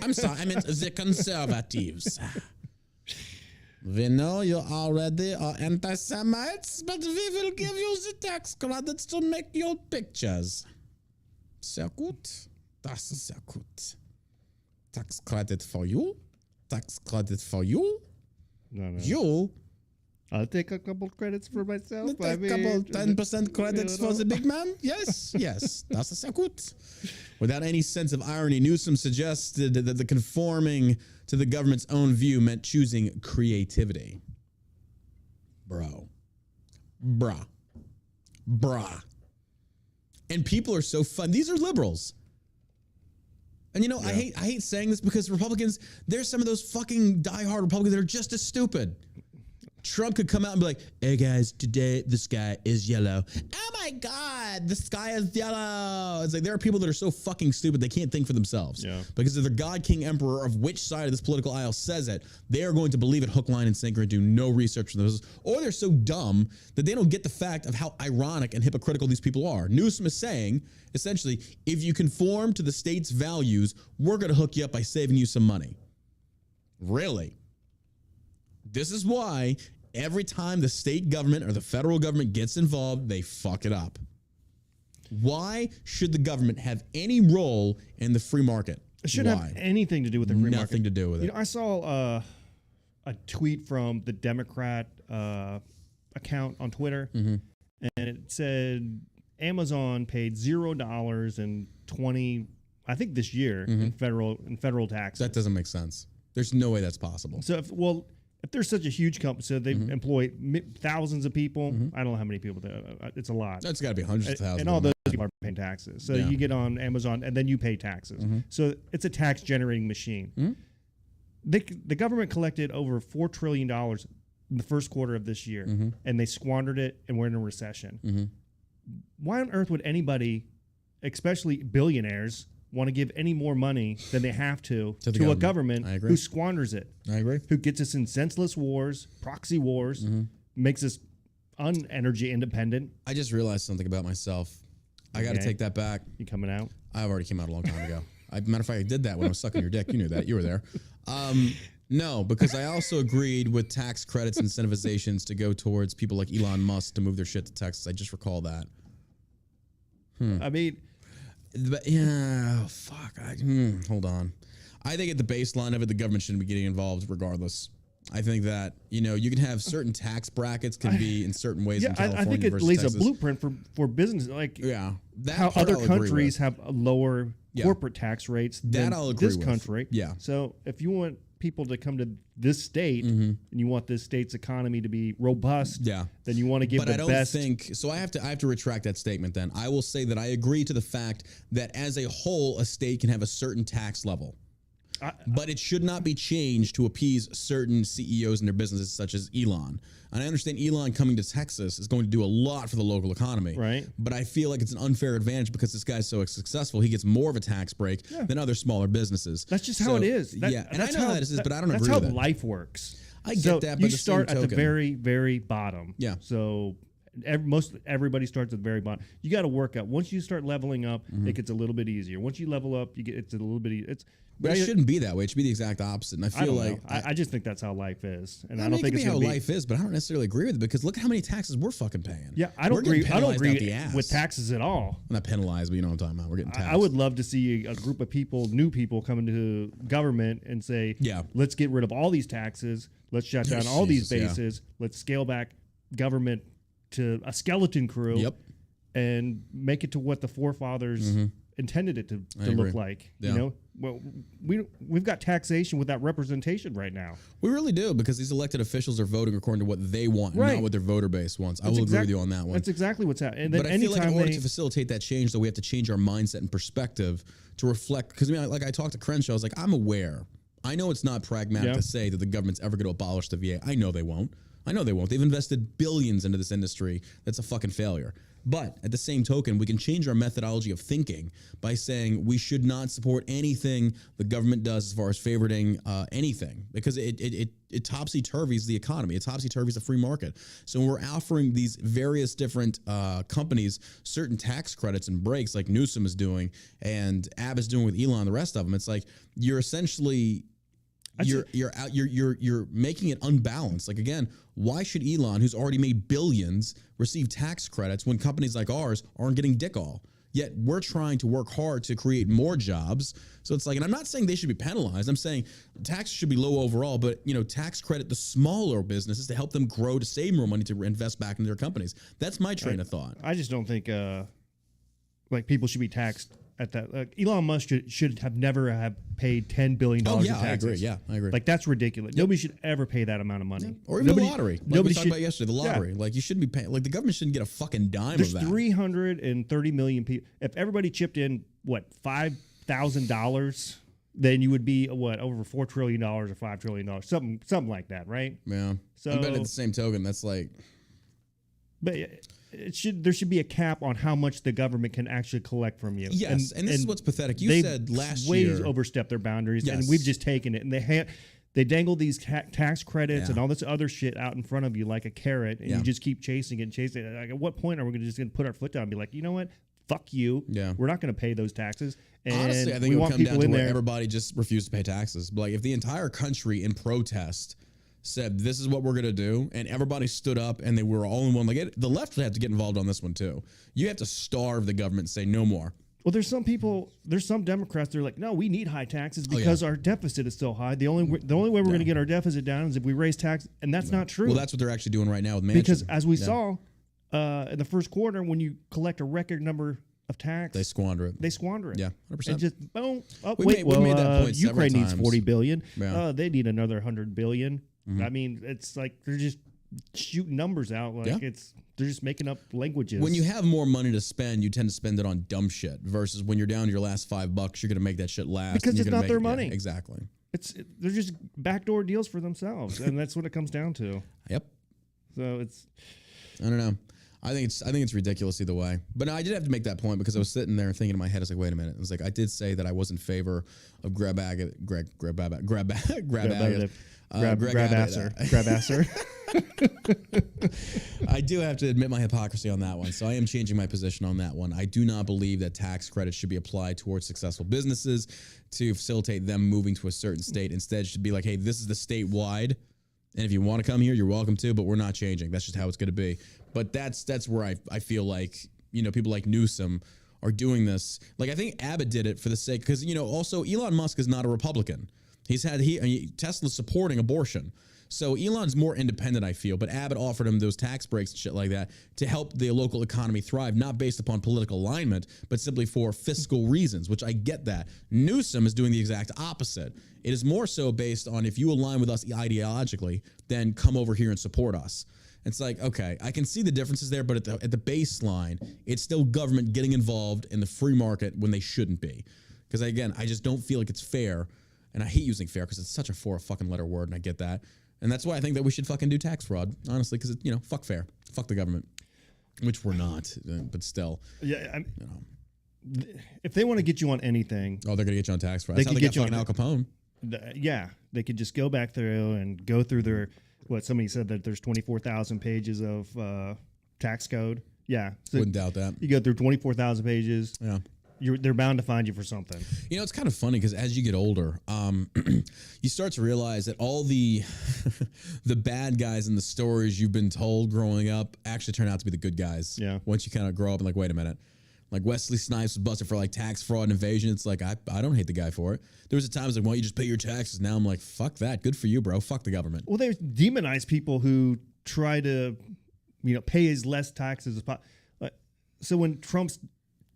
A: I'm sorry, I meant the conservatives. We know you already are anti-Semites, but we will give you the tax credits to make your pictures. Sehr gut. Das ist sehr gut. Tax credit for you. Tax credit for you.
B: No.
A: You.
B: I'll take a couple credits for myself.
A: A couple 10% credits for the big man? Yes. Das ist sehr gut. Without any sense of irony, Newsom suggested that the conforming to the government's own view meant choosing creativity. Bruh. And people are so fun. These are liberals. And I hate saying this because Republicans, there's some of those fucking diehard Republicans that are just as stupid. Trump could come out and be like, hey guys, today the sky is yellow. Oh my God, the sky is yellow. It's like there are people that are so fucking stupid they can't think for themselves.
B: Yeah.
A: Because if the God King Emperor of which side of this political aisle says it, they are going to believe it hook, line, and sinker and do no research on those. Or they're so dumb that they don't get the fact of how ironic and hypocritical these people are. Newsom is saying, essentially, if you conform to the state's values, we're going to hook you up by saving you some money. Really? This is why every time the state government or the federal government gets involved, they fuck it up. Why should the government have any role in the free market?
B: It shouldn't have anything to do with the free market.
A: Nothing to do with it.
B: I saw a tweet from the Democrat account on Twitter, and it said Amazon paid $0.20, I think this year, in federal taxes.
A: That doesn't make sense. There's no way that's possible.
B: So if they're such a huge company, so they employ thousands of people. I don't know how many people. It's a lot.
A: That's got to be hundreds of thousands.
B: And all those people are paying taxes. So you get on Amazon, and then you pay taxes. So it's a tax-generating machine. The government collected over $4 trillion in the first quarter of this year, and they squandered it, and we're in a recession. Why on earth would anybody, especially billionaires, want to give any more money than they have to a government who squanders it?
A: I agree.
B: Who gets us in senseless wars, proxy wars, makes us unenergy independent.
A: I just realized something about myself. I got to take that back.
B: You coming out?
A: I already came out a long time ago. Matter of fact, I did that when I was sucking your dick. You knew that. You were there. No, because I also agreed with tax credits and incentivizations to go towards people like Elon Musk to move their shit to Texas. I just recall that.
B: I mean...
A: But yeah, fuck. Hold on. I think at the baseline of it, the government shouldn't be getting involved regardless. I think that, you can have certain tax brackets can be in certain ways in California.
B: I think it lays a blueprint for business. Like how other countries have lower corporate tax rates than this country.
A: Yeah.
B: So if you want people to come to this state and you want this state's economy to be robust, then you want to give the best.
A: So I have to retract that statement then. I will say that I agree to the fact that as a whole, a state can have a certain tax level. But it should not be changed to appease certain CEOs and their businesses, such as Elon. And I understand Elon coming to Texas is going to do a lot for the local economy.
B: Right.
A: But I feel like it's an unfair advantage because this guy's so successful. He gets more of a tax break than other smaller businesses.
B: That's just how it is.
A: And I know how it is, but I don't agree with it.
B: That's how life works.
A: I get that, but
B: you start at the very, very bottom.
A: Yeah.
B: So everybody starts at the very bottom. You got to work up. Once you start leveling up, it gets a little bit easier. Once you level up, it's a little bit.
A: But it shouldn't be that way. It should be the exact opposite. And I feel
B: I just think that's how life is, and I don't
A: think
B: think
A: it's how life is. But I don't necessarily agree with it because look how many taxes we're fucking paying.
B: Yeah, I don't agree with taxes at all.
A: I'm not penalized, but you know what I'm talking about. We're getting taxed.
B: I would love to see a group of people, new people, come into government and say, let's get rid of all these taxes. Let's shut down all these bases. Let's scale back government to a skeleton crew and make it to what the forefathers intended it to look like. Well, we've got taxation without representation right now.
A: We really do, because these elected officials are voting according to what they want, not what their voter base wants. I will agree with you on that one.
B: That's exactly what's happening.
A: But I feel like in order to facilitate that change, though, we have to change our mindset and perspective to reflect. Because I talked to Crenshaw, I was like, I'm aware. I know it's not pragmatic to say that the government's ever going to abolish the VA. I know they won't. I know they won't. They've invested billions into this industry. That's a fucking failure. But at the same token, we can change our methodology of thinking by saying we should not support anything the government does as far as favoriting anything, because it topsy-turvies the economy. It topsy-turvies the free market. So when we're offering these various different companies certain tax credits and breaks like Newsom is doing and Abbott's doing with Elon and the rest of them, it's like you're essentially... You're making it unbalanced. Like, again, why should Elon, who's already made billions, receive tax credits when companies like ours aren't getting dick all? Yet we're trying to work hard to create more jobs. So it's like, and I'm not saying they should be penalized. I'm saying taxes should be low overall, but tax credit the smaller businesses to help them grow, to save more money, to invest back in their companies. That's my train of thought.
B: I just don't think like people should be taxed at that. Elon Musk should have never have paid $10 billion in taxes.
A: I agree. Yeah, I agree.
B: Like, that's ridiculous. Yep. Nobody should ever pay that amount of money. Yep.
A: Or even the lottery. Like we talked about yesterday, the lottery. Yeah. Like, you shouldn't be paying. Like, the government shouldn't get a fucking dime of that.
B: There's 330 million people. If everybody chipped in, $5,000, then you would be, over $4 trillion or $5 trillion. Something like that, right?
A: Yeah. So, I bet at the same token, that's like...
B: But... there should be a cap on how much the government can actually collect from you.
A: Yes, and this is what's pathetic. You said last year...
B: Way overstepped their boundaries, and we've just taken it. And they dangle these tax credits and all this other shit out in front of you like a carrot, and you just keep chasing it and chasing it. Like, at what point are we just going to put our foot down and be like, you know what? Fuck you. Yeah. We're not going to pay those taxes. And
A: honestly, I think it would come down to where everybody just refused to pay taxes. But like, if the entire country in protest said, this is what we're going to do, and everybody stood up and they were all in one. Like, the left would have to get involved on this one too. You have to starve the government and say no more.
B: Well, there's some Democrats, they're like, no, we need high taxes because our deficit is so high. The only way we're going to get our deficit down is if we raise taxes, and that's not true.
A: Well, that's what they're actually doing right now with Manchin.
B: Because as we saw in the first quarter, when you collect a record number of tax,
A: they squander it.
B: Yeah,
A: 100%.
B: And just boom.
A: We made that point
B: Ukraine needs $40 billion.
A: Yeah.
B: They need another $100 billion. Mm-hmm. I mean, it's like they're just shooting numbers out. Like they're just making up languages.
A: When you have more money to spend, you tend to spend it on dumb shit. Versus when you're down to your last $5, you're going to make that shit last
B: because it's not their money.
A: Yeah, exactly.
B: They're just backdoor deals for themselves, and that's what it comes down to.
A: Yep.
B: So
A: I don't know. I think it's ridiculous either way. But I did have to make that point because I was sitting there thinking in my head, I was like, wait a minute. It was like, I did say that I was in favor of grab asser. I do have to admit my hypocrisy on that one. So I am changing my position on that one. I do not believe that tax credits should be applied towards successful businesses to facilitate them moving to a certain state. Instead, it should be like, hey, this is the statewide. And if you want to come here, you're welcome to, but we're not changing. That's just how it's going to be. But that's where I feel like, people like Newsom are doing this. Like, I think Abbott did it for the sake, because, also Elon Musk is not a Republican. Tesla's supporting abortion. So Elon's more independent, I feel, but Abbott offered him those tax breaks and shit like that to help the local economy thrive, not based upon political alignment, but simply for fiscal reasons, which I get that. Newsom is doing the exact opposite. It is more so based on, if you align with us ideologically, then come over here and support us. It's like, okay, I can see the differences there, but at the baseline, it's still government getting involved in the free market when they shouldn't be. Because again, I just don't feel like it's fair, and I hate using fair because it's such a fucking letter word, and I get that. And that's why I think that we should fucking do tax fraud, honestly, because, fuck fair. Fuck the government. Which we're not, but still.
B: Yeah, if they want to get you on anything.
A: Oh, they're going to get you on tax fraud. That's how they got fucking Al Capone.
B: Yeah, they could just go back through and go through their, somebody said that there's 24,000 pages of tax code. Yeah.
A: So wouldn't doubt that.
B: You go through 24,000 pages. Yeah. They're bound to find you for something.
A: It's kind of funny because as you get older, you start to realize that all the the bad guys in the stories you've been told growing up actually turn out to be the good guys.
B: Yeah.
A: Once you kind of grow up and like, wait a minute. Like Wesley Snipes was busted for like tax fraud and evasion. It's like, I don't hate the guy for it. There was a time I was like, why don't you just pay your taxes? Now I'm like, fuck that. Good for you, bro. Fuck the government.
B: Well, they demonize people who try to, pay as less taxes as possible. So when Trump's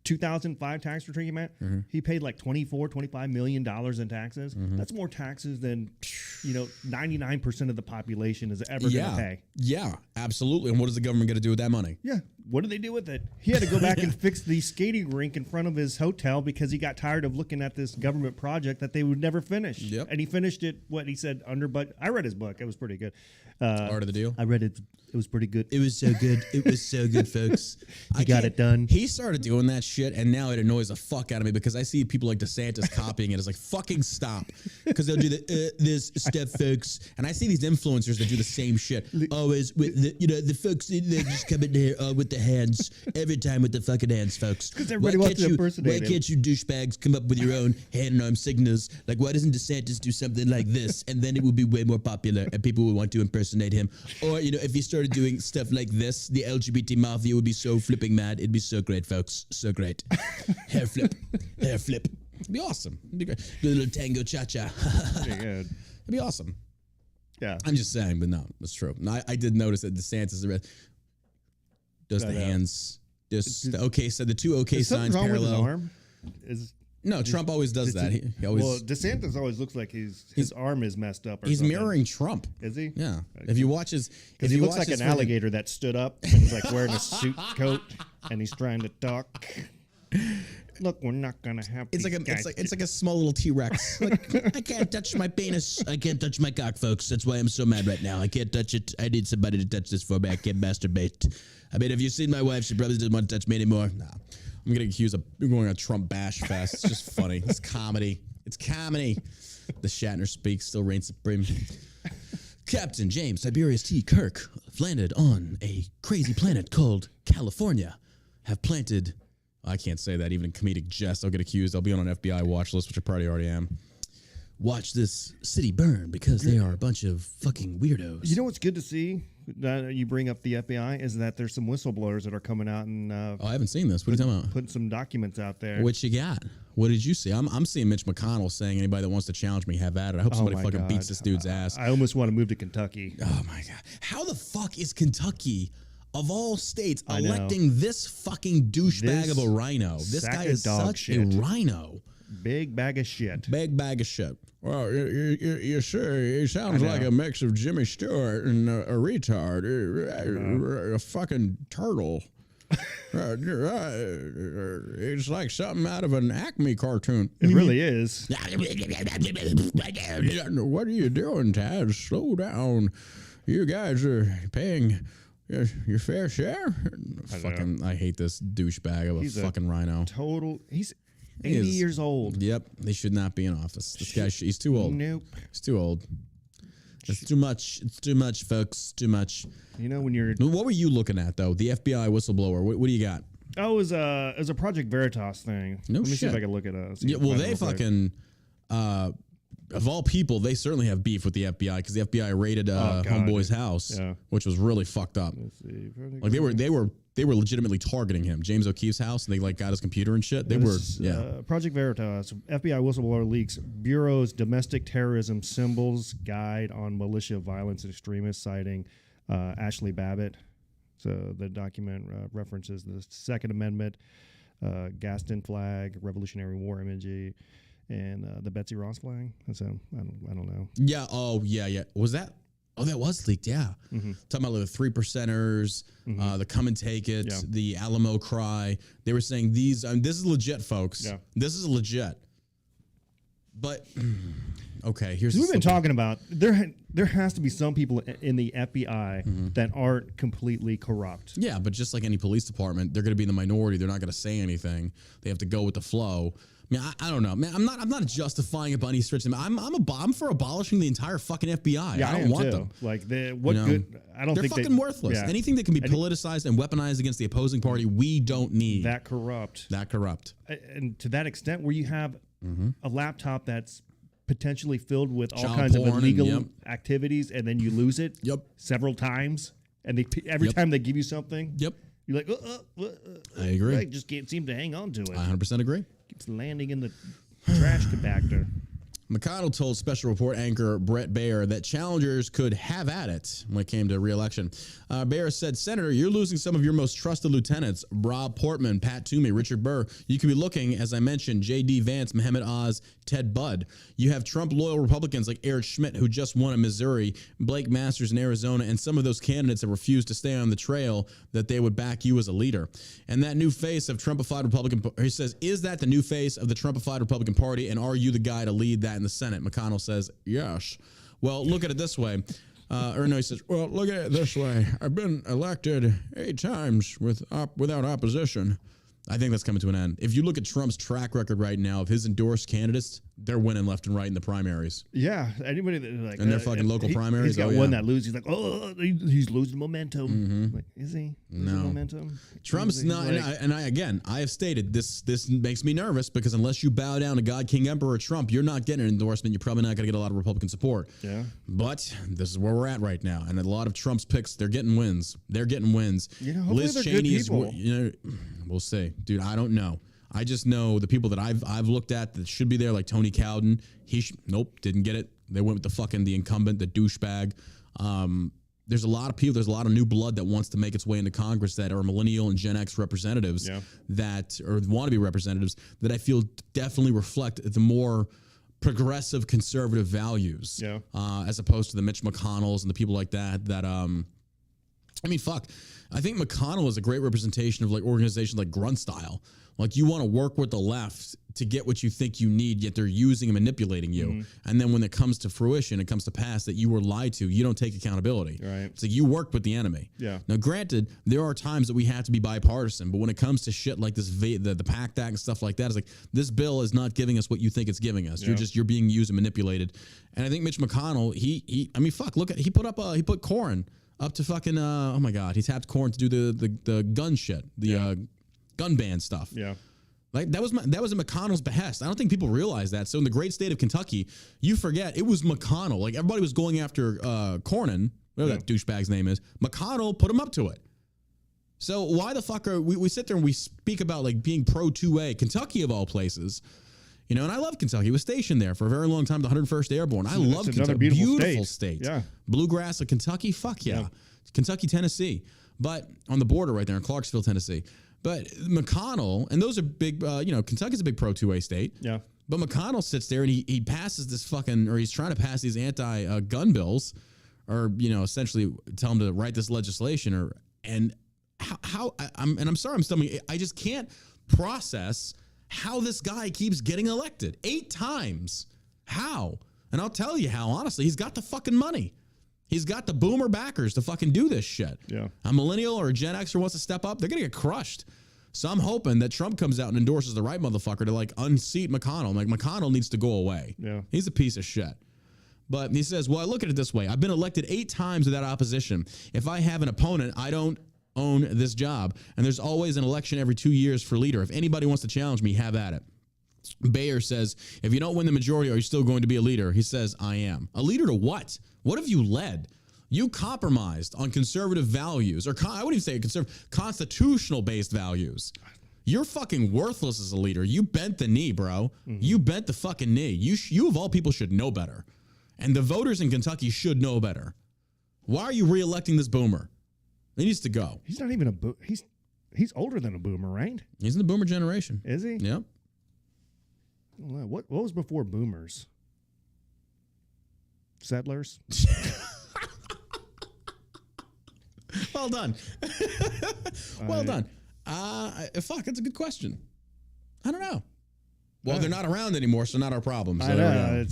B: 2005 tax return came out, he paid like $25 million in taxes. That's more taxes than 99% of the population is ever going to pay.
A: Yeah, absolutely. And what is the government going to do with that money?
B: Yeah, what did they do with it? He had to go back and fix the skating rink in front of his hotel because he got tired of looking at this government project that they would never finish.
A: Yep.
B: And he finished it, what he said, under budget. I read his book. It was pretty good.
A: Art of the Deal?
B: I read it. It was pretty good.
A: It was so good. It was so good, folks.
B: He got it done.
A: He started doing that shit, and now it annoys the fuck out of me because I see people like DeSantis copying it. It's like, fucking stop. Because they'll do this stuff, folks. And I see these influencers that do the same shit. Always with the folks, they just come in here with the hands. Every time with the fucking hands, folks.
B: Because everybody wants to impersonate him.
A: Why can't you douchebags come up with your own hand and arm signals? Like, why doesn't DeSantis do something like this? And then it would be way more popular, and people would want to impersonate him. Or, if he started doing stuff like this, the LGBT mafia would be so flipping mad. It'd be so great, folks. So great. Hair flip. Hair flip. It'd be awesome. It'd be great. Do a little tango cha-cha.
B: Pretty good.
A: It'd be awesome.
B: Yeah.
A: I'm just saying, but no, it's true. No, I did notice that DeSantis does the hands. Just the okay, so the two okay signs
B: wrong
A: parallel.
B: With his arm?
A: No, Trump always does that. He always.
B: Well, DeSantis always looks like his arm is messed up. Or
A: he's
B: something.
A: mirroring Trump.
B: Is he?
A: Yeah. If you watch his,
B: because he looks like an alligator that stood up and is like wearing a suit coat and he's trying to talk. Look, we're not gonna have.
A: It's like a small little T-Rex. Like, I can't touch my penis. I can't touch my cock, folks. That's why I'm so mad right now. I can't touch it. I need somebody to touch this for me. I can't masturbate. I mean, have you seen my wife? She probably doesn't want to touch me anymore. Nah. I'm getting accused of going on Trump bash fest. It's just funny. It's comedy. It's comedy. The Shatner speaks still reigns supreme. Captain James Tiberius T. Kirk landed on a crazy planet called California. Have planted. I can't say that even in comedic jest. I'll get accused. I'll be on an FBI watch list, which I probably already am. Watch this city burn because they are a bunch of fucking weirdos.
B: You know what's good to see? That you bring up the FBI is that there's some whistleblowers that are coming out and
A: I haven't seen this. What are you talking about?
B: Putting some documents out there.
A: What you got? What did you see? I'm seeing Mitch McConnell saying anybody that wants to challenge me, have at it. I hope somebody fucking beats this dude's ass.
B: I almost want to move to Kentucky.
A: Oh my God. How the fuck is Kentucky, of all states, electing this fucking douchebag of a rhino? This guy is such a rhino.
B: Big bag of shit.
A: Big bag of shit. Well, you sure he sounds like a mix of Jimmy Stewart and a retard, a fucking turtle. It's like something out of an Acme cartoon.
B: It really is.
A: What are you doing, Taz? Slow down. You guys are paying your fair share. I hate this douchebag of a fucking rhino.
B: He's 80 years old.
A: Yep. They should not be in office. This guy, he's too old.
B: Nope.
A: He's too old. It's too much. It's too much, folks. Too much.
B: When you're...
A: What were you looking at, though? The FBI whistleblower. What do you got?
B: Oh, it was a Project Veritas thing.
A: No shit.
B: Let me see if I can look at it.
A: Yeah, well, they fucking... of all people, they certainly have beef with the FBI because the FBI raided Homeboy's house, which was really fucked up.
B: Let's see.
A: Like they were legitimately targeting him, James O'Keefe's house, and they got his computer and shit.
B: Project Veritas, FBI whistleblower leaks Bureau's domestic terrorism symbols guide on militia violence and extremists, citing Ashley Babbitt. So the document references the Second Amendment, Gaston flag, Revolutionary War imagery, and the Betsy Ross flag. So I don't know.
A: Yeah. Oh yeah. Was that? Oh, that was leaked. Yeah. Mm-hmm. Talking about like the 3 percenters, the come and take it, the Alamo cry. They were saying these. This is legit, folks. Yeah. This is legit. But okay, here's.
B: We've been talking about there has to be some people in the FBI that aren't completely corrupt.
A: Yeah, but just like any police department, they're going to be in the minority. They're not going to say anything. They have to go with the flow. I mean, I don't know, man. I'm not justifying it by any stretch. I'm for abolishing the entire fucking FBI.
B: Yeah,
A: I don't want them.
B: Like good? I don't think
A: they're fucking worthless. Yeah. Anything that can be politicized and weaponized against the opposing party, we don't need.
B: That corrupt. And to that extent, where you have a laptop that's potentially filled with all kinds of illegal activities, and then you lose it several times, and every time they give you something, you're like,
A: I agree.
B: I just can't seem to hang on to it.
A: I 100% agree.
B: Keeps landing in the trash compactor.
A: McConnell told special report anchor Brett Baier that challengers could have at it when it came to re-election. Baier said, Senator, you're losing some of your most trusted lieutenants, Rob Portman, Pat Toomey, Richard Burr. You could be looking, as I mentioned, J.D. Vance, Mohammed Oz, Ted Budd. You have Trump-loyal Republicans like Eric Schmidt, who just won in Missouri, Blake Masters in Arizona, and some of those candidates have refused to stay on the trail that they would back you as a leader. And that new face of Trumpified Republican, he says, is that the new face of the Trumpified Republican Party, and are you the guy to lead that in the Senate? McConnell says, yes. Well, look at it this way. He says, well, look at it this way. I've been elected 8 times without opposition. I think that's coming to an end. If you look at Trump's track record right now of his endorsed candidates, they're winning left and right in the primaries.
B: Yeah, anybody that like
A: and their fucking local primaries.
B: He's got one that loses. He's like, oh, he's losing momentum.
A: Mm-hmm.
B: Like, is he losing momentum?
A: Trump's not. Like, I have stated this. This makes me nervous because unless you bow down to God, King, Emperor Trump, you're not getting an endorsement. You're probably not going to get a lot of Republican support.
B: Yeah.
A: But this is where we're at right now, and a lot of Trump's picks, they're getting wins. They're getting wins.
B: Liz Cheney is.
A: We'll see, dude. I don't know. I just know the people that I've looked at that should be there, like Tony Cowden. Nope, didn't get it. They went with the incumbent, the douchebag. There's a lot of people. There's a lot of new blood that wants to make its way into Congress that are millennial and Gen X representatives that or want to be representatives that I feel definitely reflect the more progressive conservative values, as opposed to the Mitch McConnells and the people like that. I think McConnell is a great representation of like organizations like Grunt Style. Like you want to work with the left to get what you think you need, yet they're using and manipulating you. Mm-hmm. And then when it comes to fruition, it comes to pass that you were lied to, you don't take accountability.
B: Right.
A: It's like you worked with the enemy.
B: Yeah.
A: Now, granted, there are times that we have to be bipartisan, but when it comes to shit like this, the PACT Act and stuff like that, it's like this bill is not giving us what you think it's giving us. You're being used and manipulated. And I think Mitch McConnell, he put Cornyn up to fucking, oh my God, he tapped Cornyn to do the gun shit, gun ban stuff.
B: Yeah.
A: Like that was at McConnell's behest. I don't think people realize that. So in the great state of Kentucky, you forget it was McConnell. Like everybody was going after Cornyn, whatever that douchebag's name is. McConnell put him up to it. So why the fuck are we sit there and we speak about like being pro 2A, Kentucky of all places. You know, and I love Kentucky. I was stationed there for a very long time, the 101st Airborne. I love Kentucky. Beautiful state.
B: Yeah.
A: Bluegrass of Kentucky, fuck yeah. Kentucky, Tennessee. But on the border right there in Clarksville, Tennessee. But McConnell, and those are big, Kentucky's a big pro 2A state.
B: Yeah.
A: But McConnell sits there and he passes this he's trying to pass these anti-gun bills or, essentially tell him to write this legislation I'm sorry I'm stumbling. I just can't process how this guy keeps getting elected 8 times. How? And I'll tell you how, honestly. He's got the fucking money. He's got the boomer backers to fucking do this shit.
B: Yeah.
A: A millennial or a Gen Xer wants to step up, they're going to get crushed. So I'm hoping that Trump comes out and endorses the right motherfucker to like unseat McConnell. Like McConnell needs to go away.
B: Yeah.
A: He's a piece of shit. But he says, well, I look at it this way. I've been elected 8 times without opposition. If I have an opponent, I don't own this job. And there's always an election every 2 years for leader. If anybody wants to challenge me, have at it. Baier says, if you don't win the majority, are you still going to be a leader? He says, I am. A leader to what? What have you led? You compromised on conservative values, or I wouldn't even say conservative, constitutional-based values. You're fucking worthless as a leader. You bent the knee, bro. Mm-hmm. You bent the fucking knee. You of all people should know better. And the voters in Kentucky should know better. Why are you re-electing this boomer? He needs to go.
B: He's not even he's older than a boomer, right?
A: He's in the boomer generation.
B: Is he?
A: Yep.
B: What was before boomers? Settlers?
A: Well done. Well done. Fuck, that's a good question. I don't know. Well, they're not around anymore, so not our problem. So
B: I know.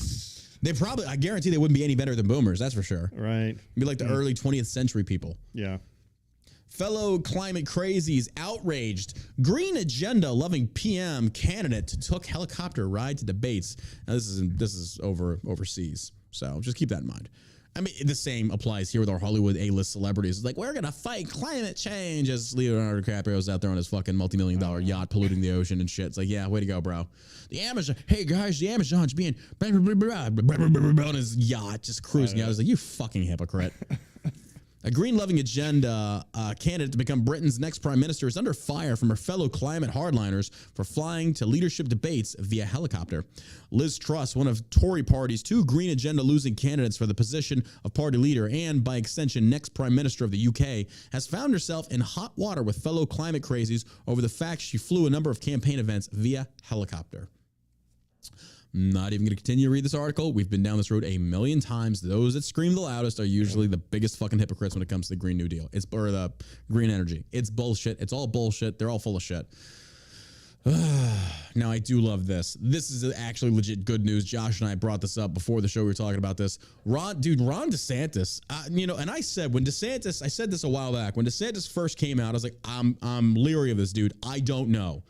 A: I guarantee they wouldn't be any better than boomers, that's for sure.
B: Right.
A: It'd be like the early 20th century people.
B: Yeah.
A: Fellow climate crazies outraged. Green agenda loving PM candidate took helicopter ride to debates. Now this is overseas, so just keep that in mind. I mean, the same applies here with our Hollywood A-list celebrities. It's like, we're going to fight climate change as Leonardo DiCaprio's out there on his fucking multi-million-dollar yacht polluting the ocean and shit. It's like, yeah, way to go, bro. The Amazon, hey guys, the Amazon's being on his yacht, just cruising out. I was like, you fucking hypocrite. A green-loving agenda candidate to become Britain's next prime minister is under fire from her fellow climate hardliners for flying to leadership debates via helicopter. Liz Truss, one of Tory party's 2 green agenda losing candidates for the position of party leader and, by extension, next prime minister of the UK, has found herself in hot water with fellow climate crazies over the fact she flew a number of campaign events via helicopter. Not even going to continue to read this article. We've been down this road a million times. Those that scream the loudest are usually the biggest fucking hypocrites when it comes to the Green New Deal. Or the green energy. It's bullshit. It's all bullshit. They're all full of shit. Now, I do love this. This is actually legit good news. Josh and I brought this up before the show. We were talking about this. Ron DeSantis, and I said when DeSantis, I said this a while back, when DeSantis first came out, I was like, I'm leery of this dude. I don't know.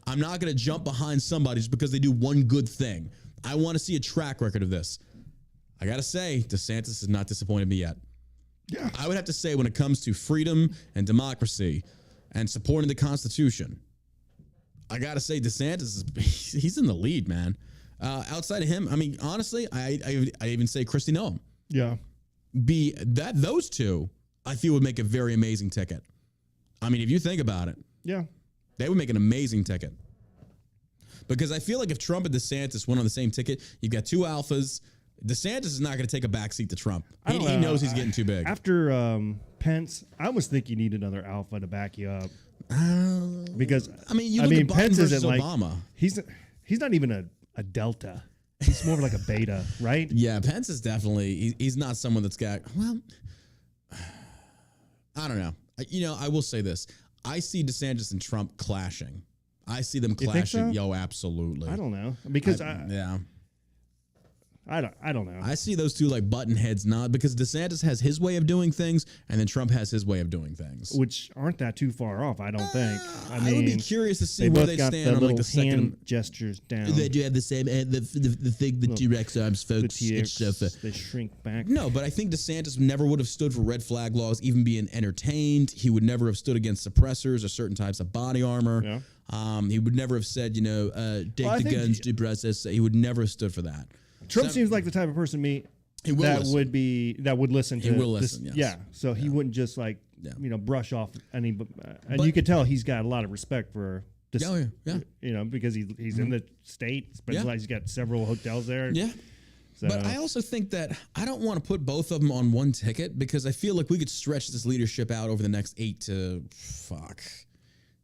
A: I'm not going to jump behind somebody just because they do one good thing. I want to see a track record of this. I got to say, DeSantis has not disappointed me yet. Yeah. I would have to say when it comes to freedom and democracy and supporting the Constitution, I got to say DeSantis, he's in the lead, man. Outside of him, I mean, honestly, I even say Kristi Noem.
B: Yeah.
A: Those two, I feel would make a very amazing ticket. I mean, if you think about it.
B: Yeah.
A: They would make an amazing ticket. Because I feel like if Trump and DeSantis went on the same ticket, you've got 2 alphas. DeSantis is not going to take a backseat to Trump. He knows he's getting too big.
B: After Pence, I almost think you need another alpha to back you up. Because
A: I mean, you look at Biden
B: Pence
A: versus
B: isn't
A: Obama.
B: Like, he's not even a delta. He's more of like a beta, right?
A: Yeah, Pence is definitely he's not someone that's got. Well, I don't know. I will say this. I see DeSantis and Trump clashing. I see them clashing. So? Yo, absolutely.
B: I don't know because I don't know.
A: I see those two like button heads not because DeSantis has his way of doing things and then Trump has his way of doing things,
B: which aren't that too far off. I don't think. I
A: would be curious to see where they stand on like the second
B: gestures down.
A: They do have the same the thing the T-Rex arms, folks.
B: They shrink back.
A: No, but I think DeSantis never would have stood for red flag laws, even being entertained. He would never have stood against suppressors or certain types of body armor. Yeah. He would never have said, take the guns, due process. He would never have stood for that.
B: Trump seems like the type of person to me that would listen to.
A: He will listen.
B: This,
A: yes.
B: Yeah. So he wouldn't just brush off any. And you could tell he's got a lot of respect for. This, because he's in the state. He's got several hotels there.
A: Yeah. So. But I also think that I don't want to put both of them on one ticket because I feel like we could stretch this leadership out over the next 8 to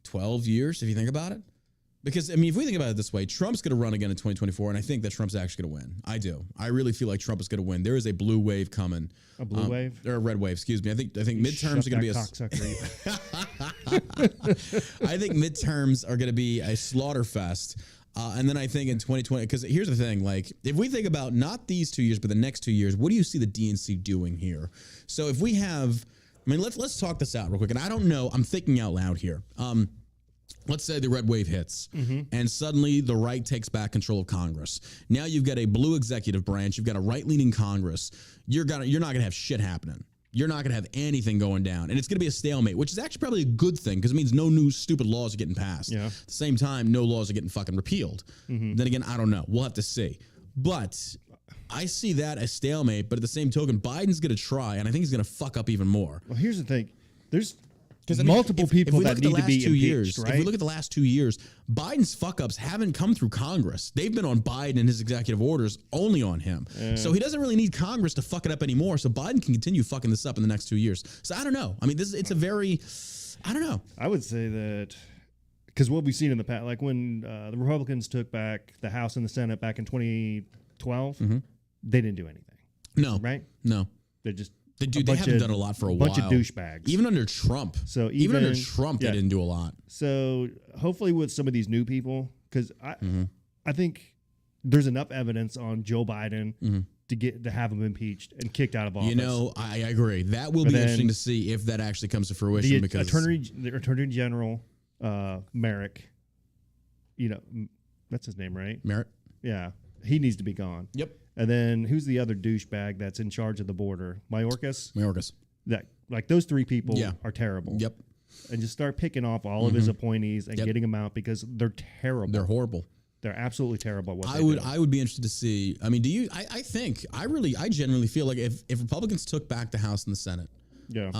A: 12 years if you think about it. Because, I mean, if we think about it this way, Trump's going to run again in 2024, and I think that Trump's actually going to win. I do. I really feel like Trump is going to win. There is a blue wave coming.
B: A blue wave?
A: Or a red wave, excuse me. I think midterms are going to be I think midterms are going to be a slaughter fest. And then I think in 2020, because here's the thing, like, if we think about not these 2 years, but the next 2 years, what do you see the DNC doing here? So if we have, I mean, let's talk this out real quick. And I don't know, I'm thinking out loud here. Let's say the red wave hits and suddenly the right takes back control of Congress. Now you've got a blue executive branch. You've got a right-leaning Congress. You're not going to have shit happening. You're not going to have anything going down. And it's going to be a stalemate, which is actually probably a good thing because it means no new stupid laws are getting passed. Yeah. At the same time, no laws are getting fucking repealed. Then again, I don't know. We'll have to see. But I see that as stalemate. But at the same token, Biden's going to try, and I think he's going to fuck up even more.
B: Well, here's the thing. There's multiple people that need to be impeached, right?
A: If we look at the last 2 years, Biden's fuck-ups haven't come through Congress. They've been on Biden and his executive orders only on him. So he doesn't really need Congress to fuck it up anymore. So Biden can continue fucking this up in the next 2 years. So I don't know. I mean, I don't know.
B: I would say that because what we've seen in the past, like when the Republicans took back the House and the Senate back in 2012, they didn't do anything.
A: No.
B: Right?
A: No.
B: They just...
A: They haven't done a lot for a while.
B: Bunch of douchebags.
A: Even under Trump.
B: So
A: even under Trump, they didn't do a lot.
B: So hopefully with some of these new people, because I think there's enough evidence on Joe Biden to have him impeached and kicked out of office.
A: I agree. That will be interesting to see if that actually comes to fruition.
B: The Attorney General Merrick, that's his name, right?
A: Merrick.
B: Yeah, he needs to be gone.
A: Yep.
B: And then who's the other douchebag that's in charge of the border? Mayorkas. That those 3 people are terrible.
A: Yep.
B: And just start picking off all of his appointees and getting them out because they're terrible.
A: They're horrible.
B: They're absolutely terrible at what they do.
A: I would be interested to see. I mean, I genuinely feel like if Republicans took back the House and the Senate,
B: Yeah.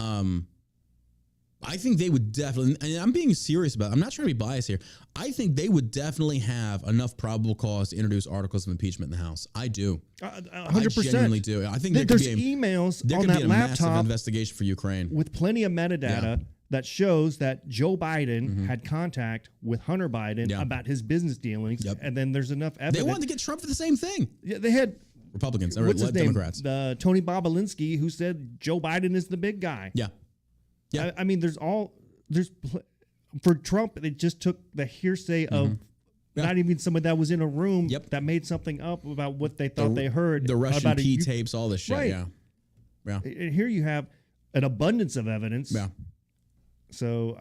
A: I think they would definitely, and I'm being serious about it. I'm not trying to be biased here. I think they would definitely have enough probable cause to introduce articles of impeachment in the House. I do.
B: 100%.
A: I genuinely do. I think
B: there's emails on that
A: massive
B: laptop
A: investigation for Ukraine
B: with plenty of metadata that shows that Joe Biden had contact with Hunter Biden about his business dealings. And then there's enough evidence.
A: They wanted to get Trump for the same thing.
B: Yeah, they had
A: Republicans or
B: what's his
A: Democrats.
B: Name? Tony Bobolinsky, who said Joe Biden is the big guy.
A: Yeah. Yeah.
B: I mean, for Trump, it just took the hearsay of not even someone that was in a room that made something up about what they thought they heard.
A: The Russian P tapes, all this shit.
B: Right.
A: Yeah. Yeah.
B: And here you have an abundance of evidence.
A: Yeah.
B: So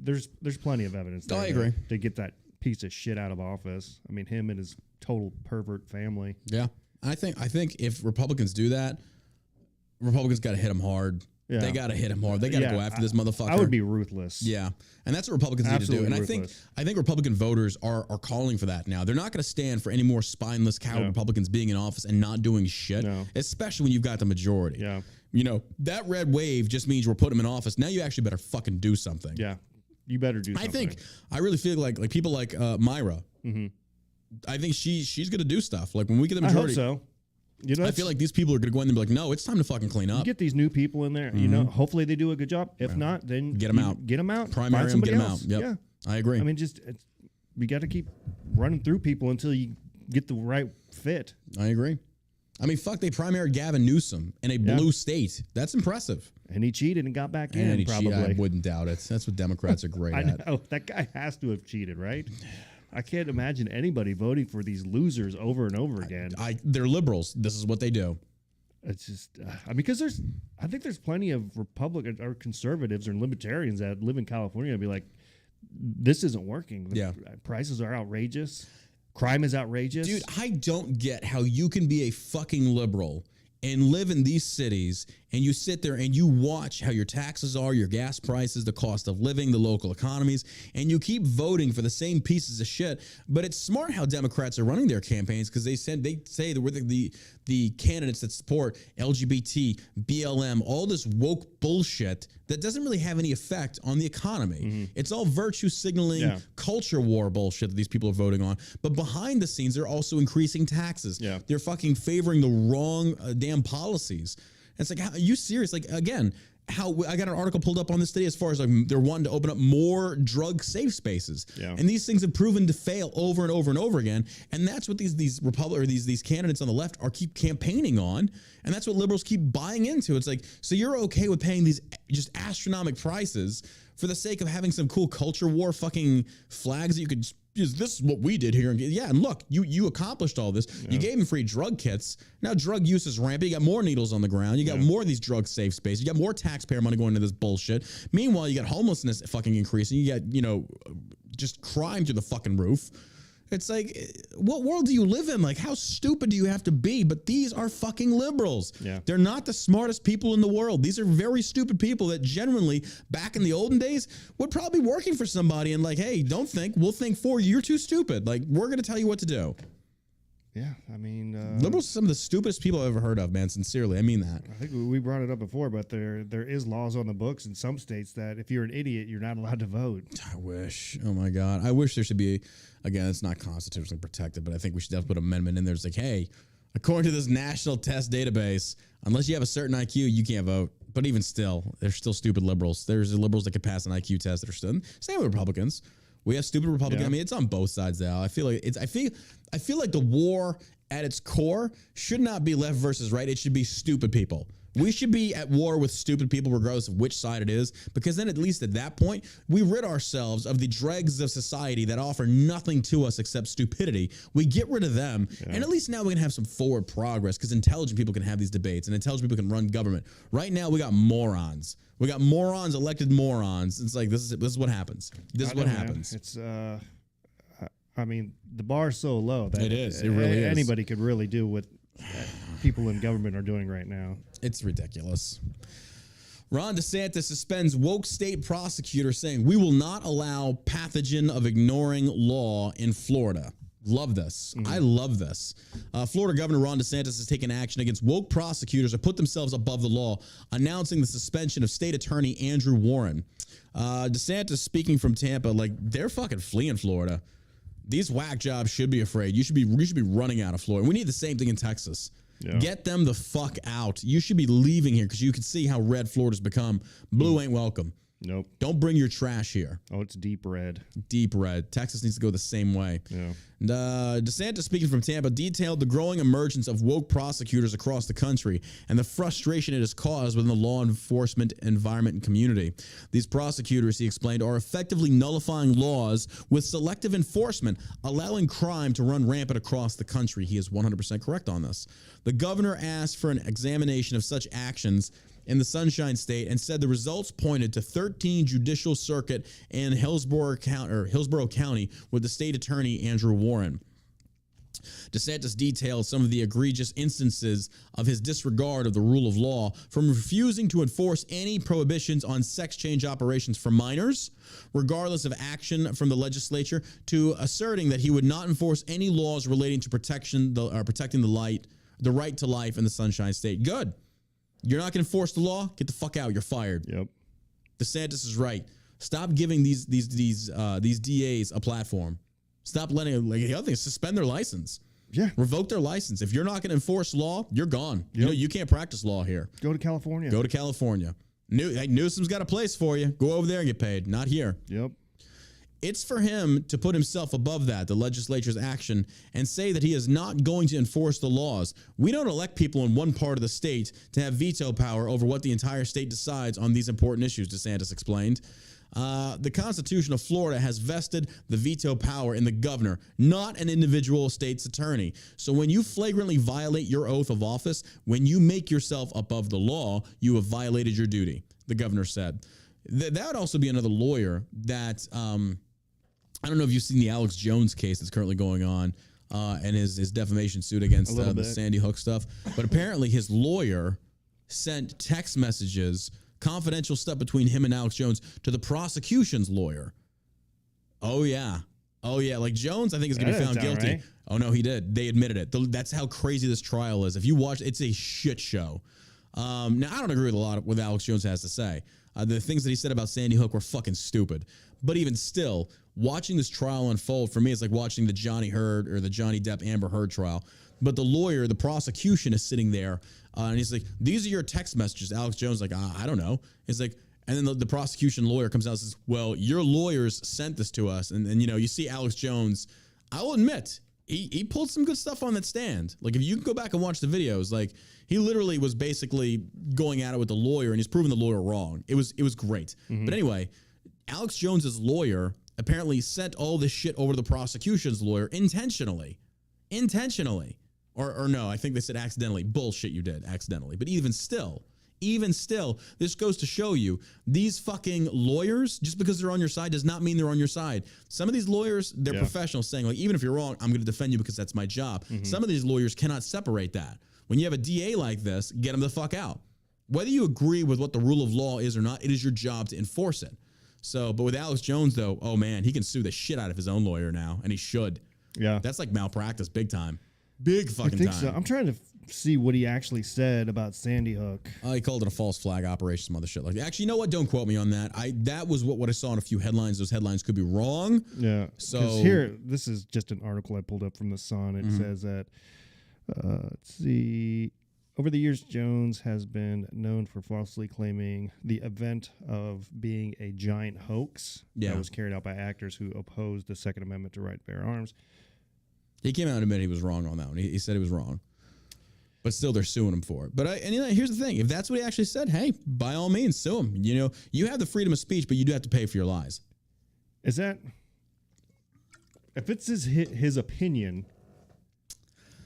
B: there's plenty of evidence there
A: I agree.
B: to get that piece of shit out of office. I mean, him and his total pervert family.
A: Yeah. I think if Republicans do that, Republicans got to hit them hard. Yeah. They got to hit him hard. They got to go after this motherfucker.
B: I would be ruthless.
A: Yeah. And that's what Republicans need to do. And
B: ruthless.
A: I think Republican voters are calling for that now. They're not going to stand for any more spineless coward Republicans being in office and not doing shit, especially when you've got the majority.
B: Yeah.
A: You know, that red wave just means we're putting them in office. Now you actually better fucking do something.
B: Yeah. You better do something.
A: I really feel like people like Myra, I think she's going to do stuff. Like when we get the majority.
B: I hope so. You know,
A: I feel like these people are going to go in there and be like, no, it's time to fucking clean up.
B: You get these new people in there. You know, hopefully they do a good job. If not, then
A: get them out.
B: Get them out.
A: Primary them, get them out. Yep.
B: Yeah.
A: I agree.
B: I mean, we got to keep running through people until you get the right fit.
A: I agree. I mean, fuck, they primaried Gavin Newsom in a blue state. That's impressive.
B: And he cheated and got back in, probably.
A: I wouldn't doubt it. That's what Democrats are great at.
B: I know. That guy has to have cheated, right? I can't imagine anybody voting for these losers over and over again.
A: They're liberals. This is what they do.
B: It's just, because I think there's plenty of Republicans or conservatives or libertarians that live in California and be like, this isn't working. The prices are outrageous. Crime is outrageous.
A: Dude, I don't get how you can be a fucking liberal and live in these cities and you sit there and you watch how your taxes are, your gas prices, the cost of living, the local economies, and you keep voting for the same pieces of shit. But it's smart how Democrats are running their campaigns because they say that we're the candidates that support LGBT, BLM, all this woke bullshit that doesn't really have any effect on the economy. It's all virtue signaling, culture war bullshit that these people are voting on. But behind the scenes, they're also increasing taxes. They're fucking favoring the wrong damn policies. And it's like, are you serious? Like, again, I got an article pulled up on this today as far as like they're wanting to open up more drug safe spaces. And these things have proven to fail over and over and over again. And that's what these candidates on the left are keep campaigning on. And that's what liberals keep buying into. It's like, so you're okay with paying these just astronomical prices for the sake of having some cool culture war fucking flags that you could this is what we did here. And look, you accomplished all this. You gave them free drug kits. Now drug use is rampant. You got more needles on the ground. You got more of these drug safe spaces. You got more taxpayer money going into this bullshit. Meanwhile, you got homelessness fucking increasing. You got, just crime through the fucking roof. It's like, what world do you live in? Like, how stupid do you have to be? But these are fucking liberals. They're not the smartest people in the world. These are very stupid people that genuinely, back in the olden days, would probably be working for somebody and like, hey, don't think, we'll think for you. You're too stupid. Like, we're going to tell you what to do.
B: Yeah, I mean...
A: liberals are some of the stupidest people I've ever heard of, man. Sincerely, I mean that.
B: I think we brought it up before, but there is laws on the books in some states that if you're an idiot, you're not allowed to vote.
A: I wish. Oh, my God. I wish there should be... Again, it's not constitutionally protected, but I think we should definitely put an amendment in there. It's like, hey, according to this national test database, unless you have a certain IQ, you can't vote. But even still, there's still stupid liberals. There's liberals that could pass an IQ test that are still... Same with Republicans. We have stupid Republicans. I mean, it's on both sides now. I feel like I feel like the war at its core should not be left versus right. It should be stupid people. We should be at war with stupid people regardless of which side it is, because then at least at that point, we rid ourselves of the dregs of society that offer nothing to us except stupidity. We get rid of them, and at least now we can have some forward progress because intelligent people can have these debates and intelligent people can run government. Right now, we got morons. We got morons, elected morons. It's like, this is what happens. This is what happens.
B: It's, I mean, the bar's so low that
A: it is. It really is.
B: Anybody could really do what people in government are doing right now.
A: It's ridiculous. Ron DeSantis suspends woke state prosecutor saying we will not allow pathogen of ignoring law in Florida. Love this. I love this. Florida Governor Ron DeSantis has taken action against woke prosecutors who put themselves above the law, announcing the suspension of state attorney Andrew Warren. DeSantis speaking from Tampa, like, they're fucking fleeing Florida. These whack jobs should be afraid. You should be running out of Florida. We need the same thing in Texas. Yeah. Get them the fuck out. You should be leaving here because you can see how red Florida's become. Blue ain't welcome.
B: Nope.
A: Don't bring your trash here.
B: Oh, it's deep red.
A: Deep red. Texas needs to go the same way.
B: Yeah.
A: And, DeSantis, speaking from Tampa, detailed the growing emergence of woke prosecutors across the country and the frustration it has caused within the law enforcement environment and community. These prosecutors, he explained, are effectively nullifying laws with selective enforcement, allowing crime to run rampant across the country. He is 100% correct on this. The governor asked for an examination of such actions in the Sunshine State and said the results pointed to 13 Judicial Circuit in Hillsborough County with the state attorney Andrew Warren. DeSantis detailed some of the egregious instances of his disregard of the rule of law, from refusing to enforce any prohibitions on sex change operations for minors, regardless of action from the legislature, to asserting that he would not enforce any laws relating to protecting the right to life in the Sunshine State. Good. You're not going to enforce the law? Get the fuck out. You're fired.
B: Yep.
A: DeSantis is right. Stop giving these DAs a platform. Stop letting, like, the other thing is suspend their license.
B: Yeah.
A: Revoke their license. If you're not going to enforce law, you're gone. Yep. You can't practice law here.
B: Go to California.
A: Go to California. Newsom's got a place for you. Go over there and get paid. Not here.
B: Yep.
A: It's for him to put himself above that, the legislature's action, and say that he is not going to enforce the laws. We don't elect people in one part of the state to have veto power over what the entire state decides on these important issues, DeSantis explained. The Constitution of Florida has vested the veto power in the governor, not an individual state's attorney. So when you flagrantly violate your oath of office, when you make yourself above the law, you have violated your duty, the governor said. That would also be another lawyer that... I don't know if you've seen the Alex Jones case that's currently going on and his defamation suit against the Sandy Hook stuff. But apparently his lawyer sent text messages, confidential stuff between him and Alex Jones, to the prosecution's lawyer. Oh, yeah. Like Jones, I think, is going to be found guilty. Right. Oh, no, he did. They admitted it. That's how crazy this trial is. If you watch, it's a shit show. Now, I don't agree with a lot of what Alex Jones has to say. The things that he said about Sandy Hook were fucking stupid. But even still, watching this trial unfold, for me, it's like watching the Johnny Depp Amber Heard trial. But the lawyer, the prosecution, is sitting there, and he's like, these are your text messages. Alex Jones is like, I don't know. It's like, and then the prosecution lawyer comes out and says, well, your lawyers sent this to us. And you see Alex Jones, I will admit, he pulled some good stuff on that stand. Like, if you can go back and watch the videos, like, he literally was basically going at it with the lawyer, and he's proving the lawyer wrong. It was great. Mm-hmm. But anyway, Alex Jones's lawyer apparently sent all this shit over to the prosecution's lawyer intentionally. Or no, I think they said accidentally. Bullshit, you did accidentally. But even still, this goes to show you these fucking lawyers, just because they're on your side does not mean they're on your side. Some of these lawyers, they're professionals, saying, like, even if you're wrong, I'm going to defend you because that's my job. Mm-hmm. Some of these lawyers cannot separate that. When you have a DA like this, get him the fuck out. Whether you agree with what the rule of law is or not, it is your job to enforce it. So, but with Alex Jones, though, oh man, he can sue the shit out of his own lawyer now, and he should. Yeah. That's like malpractice, big time. Big fucking time. So.
B: I'm trying to see what he actually said about Sandy Hook.
A: He called it a false flag operation, some other shit like that. Actually, you know what? Don't quote me on that. That was what I saw in a few headlines. Those headlines could be wrong.
B: Yeah. So here, this is just an article I pulled up from the Sun. It says that, let's see. Over the years, Jones has been known for falsely claiming the event of being a giant hoax that was carried out by actors who opposed the Second Amendment to right to bear arms.
A: He came out and admitted he was wrong on that one. He said he was wrong. But still, they're suing him for it. But here's the thing. If that's what he actually said, hey, by all means, sue him. You have the freedom of speech, but you do have to pay for your lies.
B: Is that... If it's his opinion...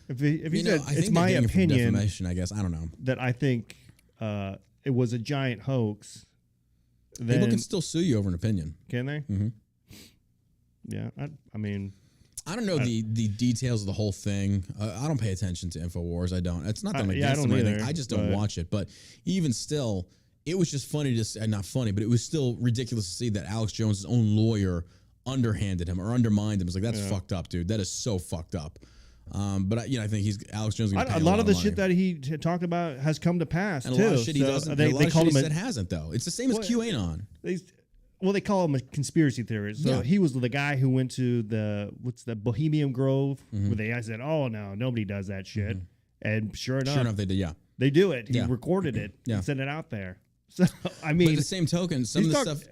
B: If he said, it's my opinion,
A: defamation, I guess. I don't know.
B: That I think it was a giant hoax. Then
A: people can still sue you over an opinion.
B: Can they?
A: Mm-hmm.
B: Yeah. I mean...
A: I don't know the details of the whole thing. I don't pay attention to InfoWars. I don't. It's not that I'm against them or anything. I just don't watch it. But even still, it was just funny to say, not funny, but it was still ridiculous to see that Alex Jones' own lawyer underhanded him or undermined him. It's like, that's fucked up, dude. That is so fucked up. But I think Alex Jones is going to pay
B: a lot of the shit that he talked about has come to pass, and too. A lot of shit he doesn't.
A: They called him hasn't, though. It's the same as QAnon.
B: They call him a conspiracy theorist. So he was the guy who went to the Bohemian Grove, where they said, "Oh no, nobody does that shit," and sure enough,
A: they did.
B: They do it. He recorded it and sent it out there. So I mean,
A: but the same token, some of the stuff.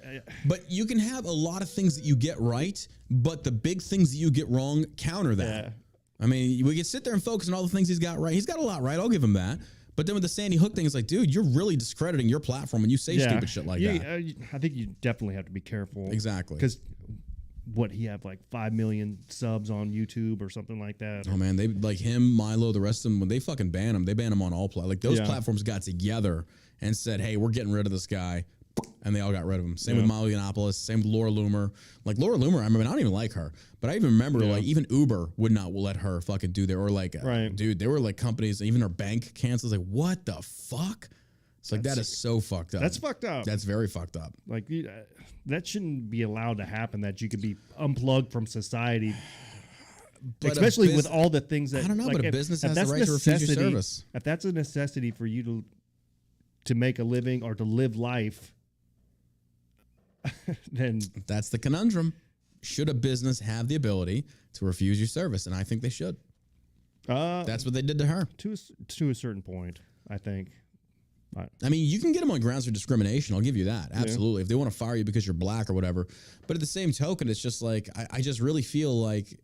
A: But you can have a lot of things that you get right, but the big things that you get wrong counter that. Yeah. I mean, we can sit there and focus on all the things he's got right. He's got a lot right. I'll give him that. But then with the Sandy Hook thing, it's like, dude, you're really discrediting your platform when you say stupid shit like that.
B: I think you definitely have to be careful.
A: Exactly.
B: Because he have like 5 million subs on YouTube or something like that.
A: Oh, man. They like him, Milo, the rest of them, when they fucking ban him, they ban him on all platforms. Like those platforms got together and said, hey, we're getting rid of this guy. And they all got rid of him. Same with Milo Yiannopoulos. Same with Laura Loomer. Like Laura Loomer, I don't even like her, but I even remember like even Uber would not let her fucking do that. Or like, dude, there were like companies, even her bank cancels. Like, what the fuck? It's like that is so fucked up.
B: That's fucked up.
A: That's very fucked up.
B: Like that shouldn't be allowed to happen. That you could be unplugged from society. But especially with all the things that
A: I don't know. Like, but a business has the right to refuse your service.
B: If that's a necessity for you to make a living or to live life. Then
A: that's the conundrum. Should a business have the ability to refuse your service? And I think they should. That's what they did to her.
B: To a certain point, I think.
A: I mean, you can get them on grounds for discrimination. I'll give you that. Absolutely. If they want to fire you because you're black or whatever. But at the same token, it's just like, I just really feel like,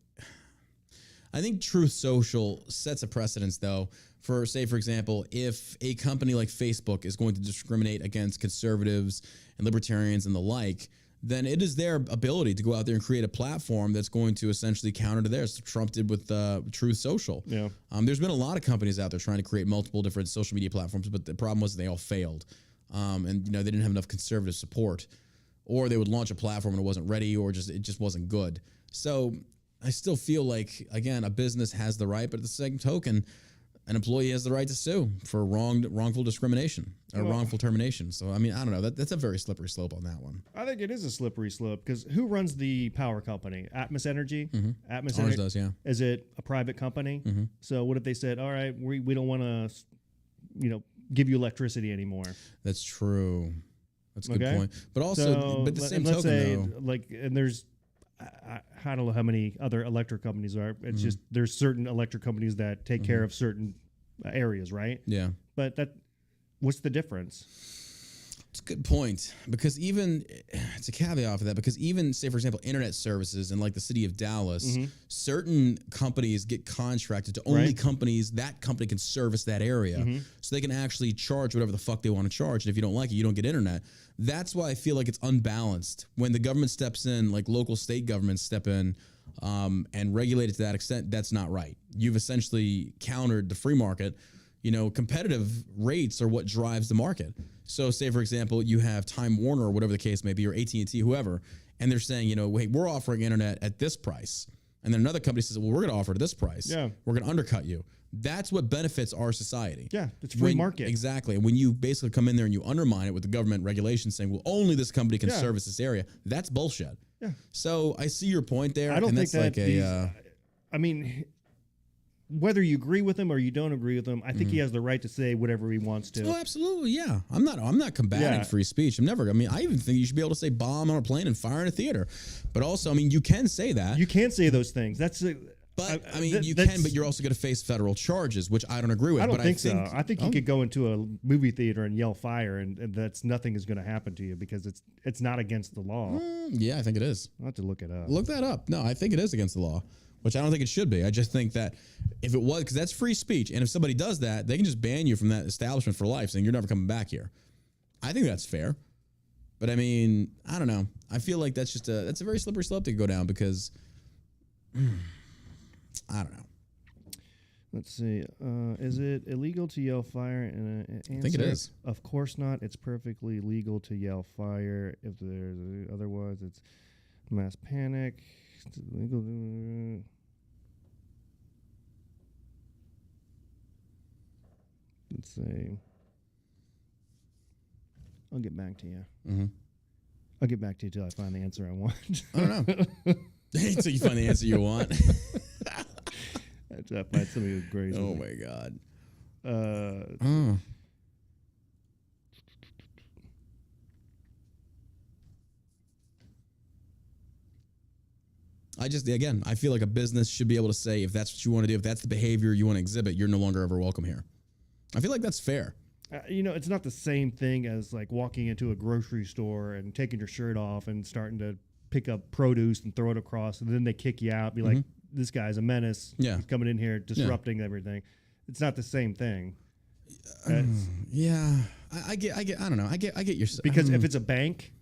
A: I think Truth Social sets a precedence, though, for, say, for example, if a company like Facebook is going to discriminate against conservatives and libertarians and the like, then it is their ability to go out there and create a platform that's going to essentially counter to theirs. Trump did with Truth Social.
B: Yeah.
A: There's been a lot of companies out there trying to create multiple different social media platforms, but the problem was they all failed. And they didn't have enough conservative support, or they would launch a platform and it wasn't ready, or it just wasn't good. So I still feel like, again, a business has the right, but at the same token, an employee has the right to sue for wrongful discrimination or wrongful termination. So, I mean, I don't know. That's a very slippery slope on that one.
B: I think it is a slippery slope because who runs the power company? Atmos Energy?
A: Mm-hmm.
B: Atmos
A: Ours
B: Energy
A: does, yeah.
B: Is it a private company?
A: Mm-hmm.
B: So what if they said, all right, we don't want to, give you electricity anymore?
A: That's true. That's a good point. But also, but the same token, though.
B: And there's, I don't know how many other electric companies are. It's just there's certain electric companies that take care of certain areas, right?
A: Yeah.
B: But what's the difference?
A: It's a good point, because it's a caveat for that, because even, say, for example, internet services in like the city of Dallas, certain companies get contracted to only companies that company can service that area. So they can actually charge whatever the fuck they want to charge. And if you don't like it, you don't get internet. That's why I feel like it's unbalanced. When the government steps in, like local state governments step in and regulate it to that extent, that's not right. You've essentially countered the free market. Competitive rates are what drives the market. So say, for example, you have Time Warner or whatever the case may be, or AT&T, whoever, and they're saying, wait, we're offering internet at this price. And then another company says, well, we're going to offer it at this price.
B: Yeah.
A: We're going to undercut you. That's what benefits our society.
B: Yeah, it's free market.
A: Exactly. And when you basically come in there and you undermine it with the government regulations saying, well, only this company can service this area, that's bullshit.
B: Yeah.
A: So I see your point there.
B: I don't think that I mean, whether you agree with him or you don't agree with him, I think he has the right to say whatever he wants to.
A: Oh, absolutely, yeah. I'm not combating free speech. I even think you should be able to say bomb on a plane and fire in a theater. But also, you can say that.
B: You can say those things.
A: But you can, but you're also going to face federal charges, which I don't agree with.
B: I don't think so. I think you could go into a movie theater and yell fire, and that's nothing is going to happen to you because it's not against the law.
A: Yeah, I think it is.
B: I'll have to look it up.
A: Look that up. No, I think it is against the law, which I don't think it should be. I just think that if it was, because that's free speech, and if somebody does that, they can just ban you from that establishment for life, saying you're never coming back here. I think that's fair. But I don't know. I feel like that's a very slippery slope to go down because I don't know.
B: Let's see. Is it illegal to yell fire?
A: I think it is.
B: Of course not. It's perfectly legal to yell fire. If there's otherwise, it's mass panic. It's illegal. Let's see. I'll get back to you. I'll get back to you till I find the answer I want.
A: I don't know. Until you find the answer you want.
B: That might somebody who agrees.
A: Oh my God. I feel like a business should be able to say, if that's what you want to do, if that's the behavior you want to exhibit, you're no longer ever welcome here. I feel like that's fair.
B: It's not the same thing as like walking into a grocery store and taking your shirt off and starting to pick up produce and throw it across, and then they kick you out, be like, this guy's a menace.
A: Yeah.
B: He's coming in here disrupting everything. It's not the same thing.
A: I don't know. I get your,
B: because if it's a bank,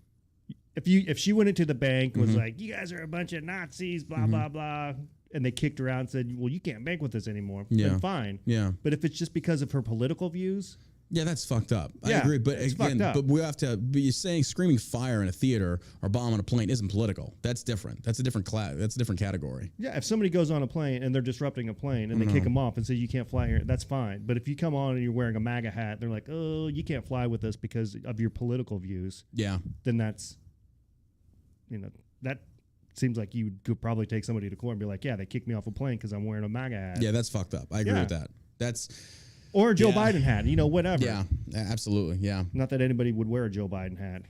B: if she went into the bank and was like, you guys are a bunch of Nazis, blah, blah, blah, and they kicked her out and said, well, you can't bank with us anymore, then fine.
A: Yeah.
B: But if it's just because of her political views,
A: yeah, that's fucked up. I agree, but again, but we have to be saying screaming fire in a theater or bomb on a plane isn't political. That's different. That's a different class. That's a different category.
B: Yeah, if somebody goes on a plane and they're disrupting a plane and they kick them off and say you can't fly here, that's fine. But if you come on and you're wearing a MAGA hat, they're like, oh, you can't fly with us because of your political views.
A: Yeah, then
B: that's, that seems like you could probably take somebody to court and be like, yeah, they kicked me off a plane because I'm wearing a MAGA hat.
A: Yeah, that's fucked up. I agree with that.
B: Or a Joe Biden hat, whatever.
A: Yeah, absolutely. Yeah.
B: Not that anybody would wear a Joe Biden hat.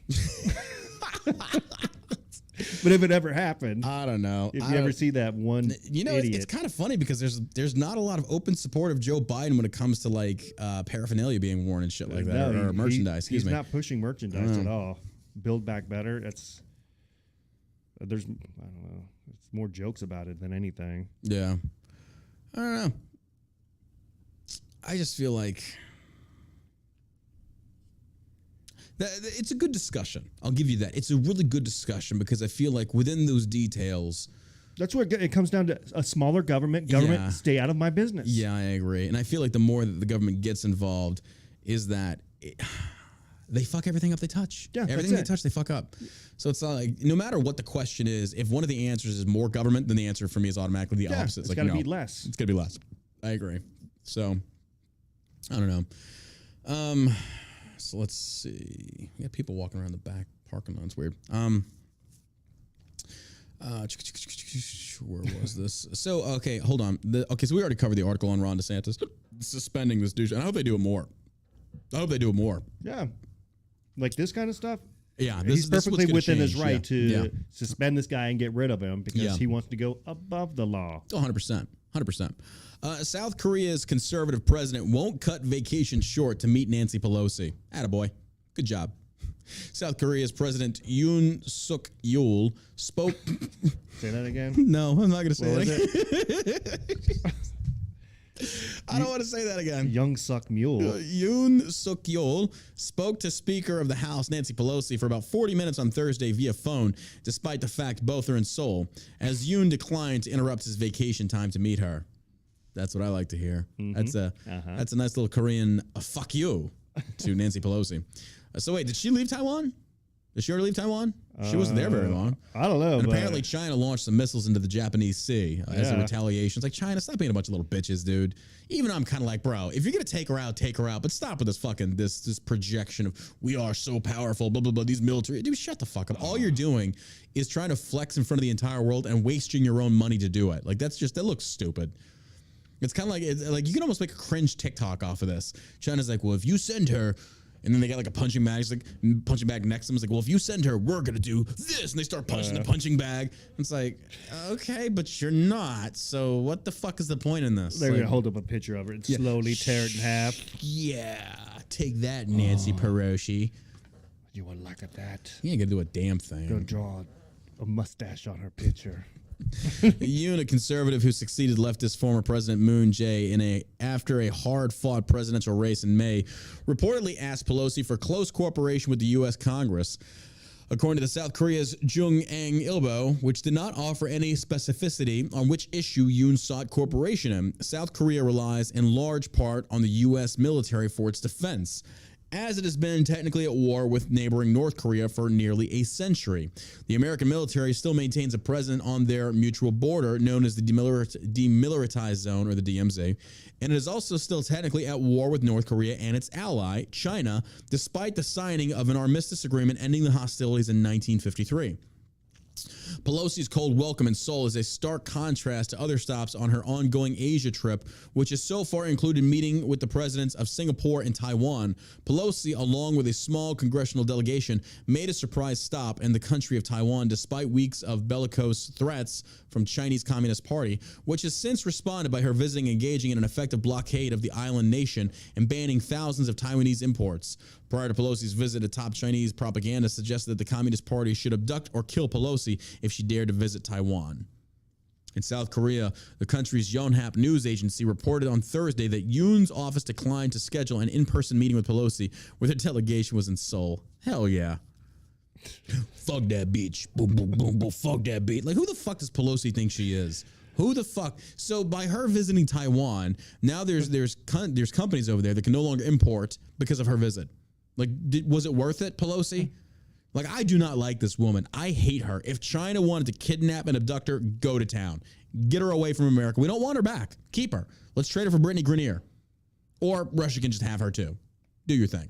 B: But if it ever happened,
A: I don't know.
B: If you ever see that one idiot.
A: It's kind of funny because there's not a lot of open support of Joe Biden when it comes to like paraphernalia being worn and shit like that, or merchandise.
B: He's not pushing merchandise at all. Build Back Better. I don't know. It's more jokes about it than anything.
A: Yeah. I don't know. I just feel like it's a good discussion. I'll give you that. It's a really good discussion because I feel like within those details,
B: that's where it comes down to a smaller government. Stay out of my business.
A: Yeah, I agree. And I feel like the more that the government gets involved is that they fuck everything up they touch.
B: Yeah,
A: everything they touch, they fuck up. So it's not like, no matter what the question is, if one of the answers is more government, then the answer for me is automatically the opposite.
B: It's got to be less.
A: It's got to be less. I agree. So I don't know. So let's see. We got people walking around the back parking lot. It's weird. Where was this? So, okay, hold on. So we already covered the article on Ron DeSantis suspending this douche. And I hope they do it more.
B: Yeah. Like this kind of stuff.
A: Yeah.
B: He's perfectly within his right to suspend this guy and get rid of him because he wants to go above the law.
A: 100%. 100%. South Korea's conservative president won't cut vacation short to meet Nancy Pelosi. Attaboy. Good job. South Korea's President Yoon Suk Yeol spoke.
B: Say that again?
A: No, I'm not going to say that again. I don't want to say that again.
B: Young Suk Mule.
A: Yoon Suk Yeol spoke to Speaker of the House Nancy Pelosi for about 40 minutes on Thursday via phone, despite the fact both are in Seoul, as Yoon declined to interrupt his vacation time to meet her. That's what I like to hear. That's a nice little Korean fuck you to Nancy Pelosi. So wait, did she leave Taiwan? Did she already leave Taiwan? She wasn't there very long.
B: I don't know.
A: And apparently China launched some missiles into the Japanese Sea as a retaliation. It's like, China, stop being a bunch of little bitches, dude. Even I'm kind of like, bro, if you're going to take her out. But stop with this fucking, this projection of we are so powerful, blah, blah, blah, these military. Dude, shut the fuck up. All you're doing is trying to flex in front of the entire world and wasting your own money to do it. Like, that looks stupid. It's kind of like you can almost make a cringe TikTok off of this. China's like, well, if you send her, and then they got like a punching bag. It's like punching bag next to them. It's like, well, if you send her, we're gonna do this, and they start punching the punching bag. It's like, okay, but you're not. So what the fuck is the point in this?
B: They're gonna hold up a picture of it and slowly tear it in half.
A: Yeah, take that, Nancy Pelosi.
B: You would look at that.
A: You ain't gonna do a damn thing.
B: Go draw a mustache on her picture.
A: Yoon, a conservative who succeeded leftist former President Moon Jae after a hard-fought presidential race in May, reportedly asked Pelosi for close cooperation with the U.S. Congress. According to the South Korea's Jung-Ang Ilbo, which did not offer any specificity on which issue Yoon sought cooperation in, South Korea relies in large part on the U.S. military for its defense. as it has been technically at war with neighboring North Korea for nearly a century. The American military still maintains a presence on their mutual border known as the Demilitarized Zone, or the DMZ, and it is also still technically at war with North Korea and its ally, China, despite the signing of an armistice agreement ending the hostilities in 1953. Pelosi's cold welcome in Seoul is a stark contrast to other stops on her ongoing Asia trip, which has so far included meeting with the presidents of Singapore and Taiwan. Pelosi, along with a small congressional delegation, made a surprise stop in the country of Taiwan despite weeks of bellicose threats from Chinese Communist Party, which has since responded by her visiting, engaging in an effective blockade of the island nation and banning thousands of Taiwanese imports. Prior to Pelosi's visit, a top Chinese propaganda suggested that the Communist Party should abduct or kill Pelosi if she dared to visit Taiwan. In South Korea, the country's Yonhap news agency reported on Thursday that Yoon's office declined to schedule an in-person meeting with Pelosi, where their delegation was in Seoul. Hell yeah. Fuck that bitch. Boom, boom, boom, boom. Fuck that bitch. Like, who the fuck does Pelosi think she is? Who the fuck? So by her visiting Taiwan, now there's companies over there that can no longer import because of her visit. Like, was it worth it, Pelosi? Like, I do not like this woman. I hate her. If China wanted to kidnap and abduct her, go to town. Get her away from America. We don't want her back. Keep her. Let's trade her for Brittney Griner. Or Russia can just have her too. Do your thing.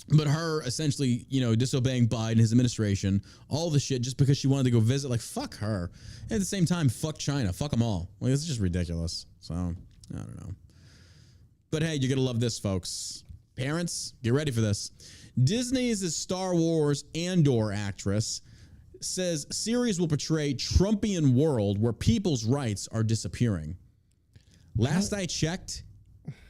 A: But her essentially, disobeying Biden, his administration, all the shit just because she wanted to go visit, like, fuck her. And at the same time, fuck China. Fuck them all. Like, it's just ridiculous. So, I don't know. But hey, you're going to love this, folks. Parents, get ready for this. Disney's Star Wars Andor actress says series will portray Trumpian world where people's rights are disappearing. Last I checked,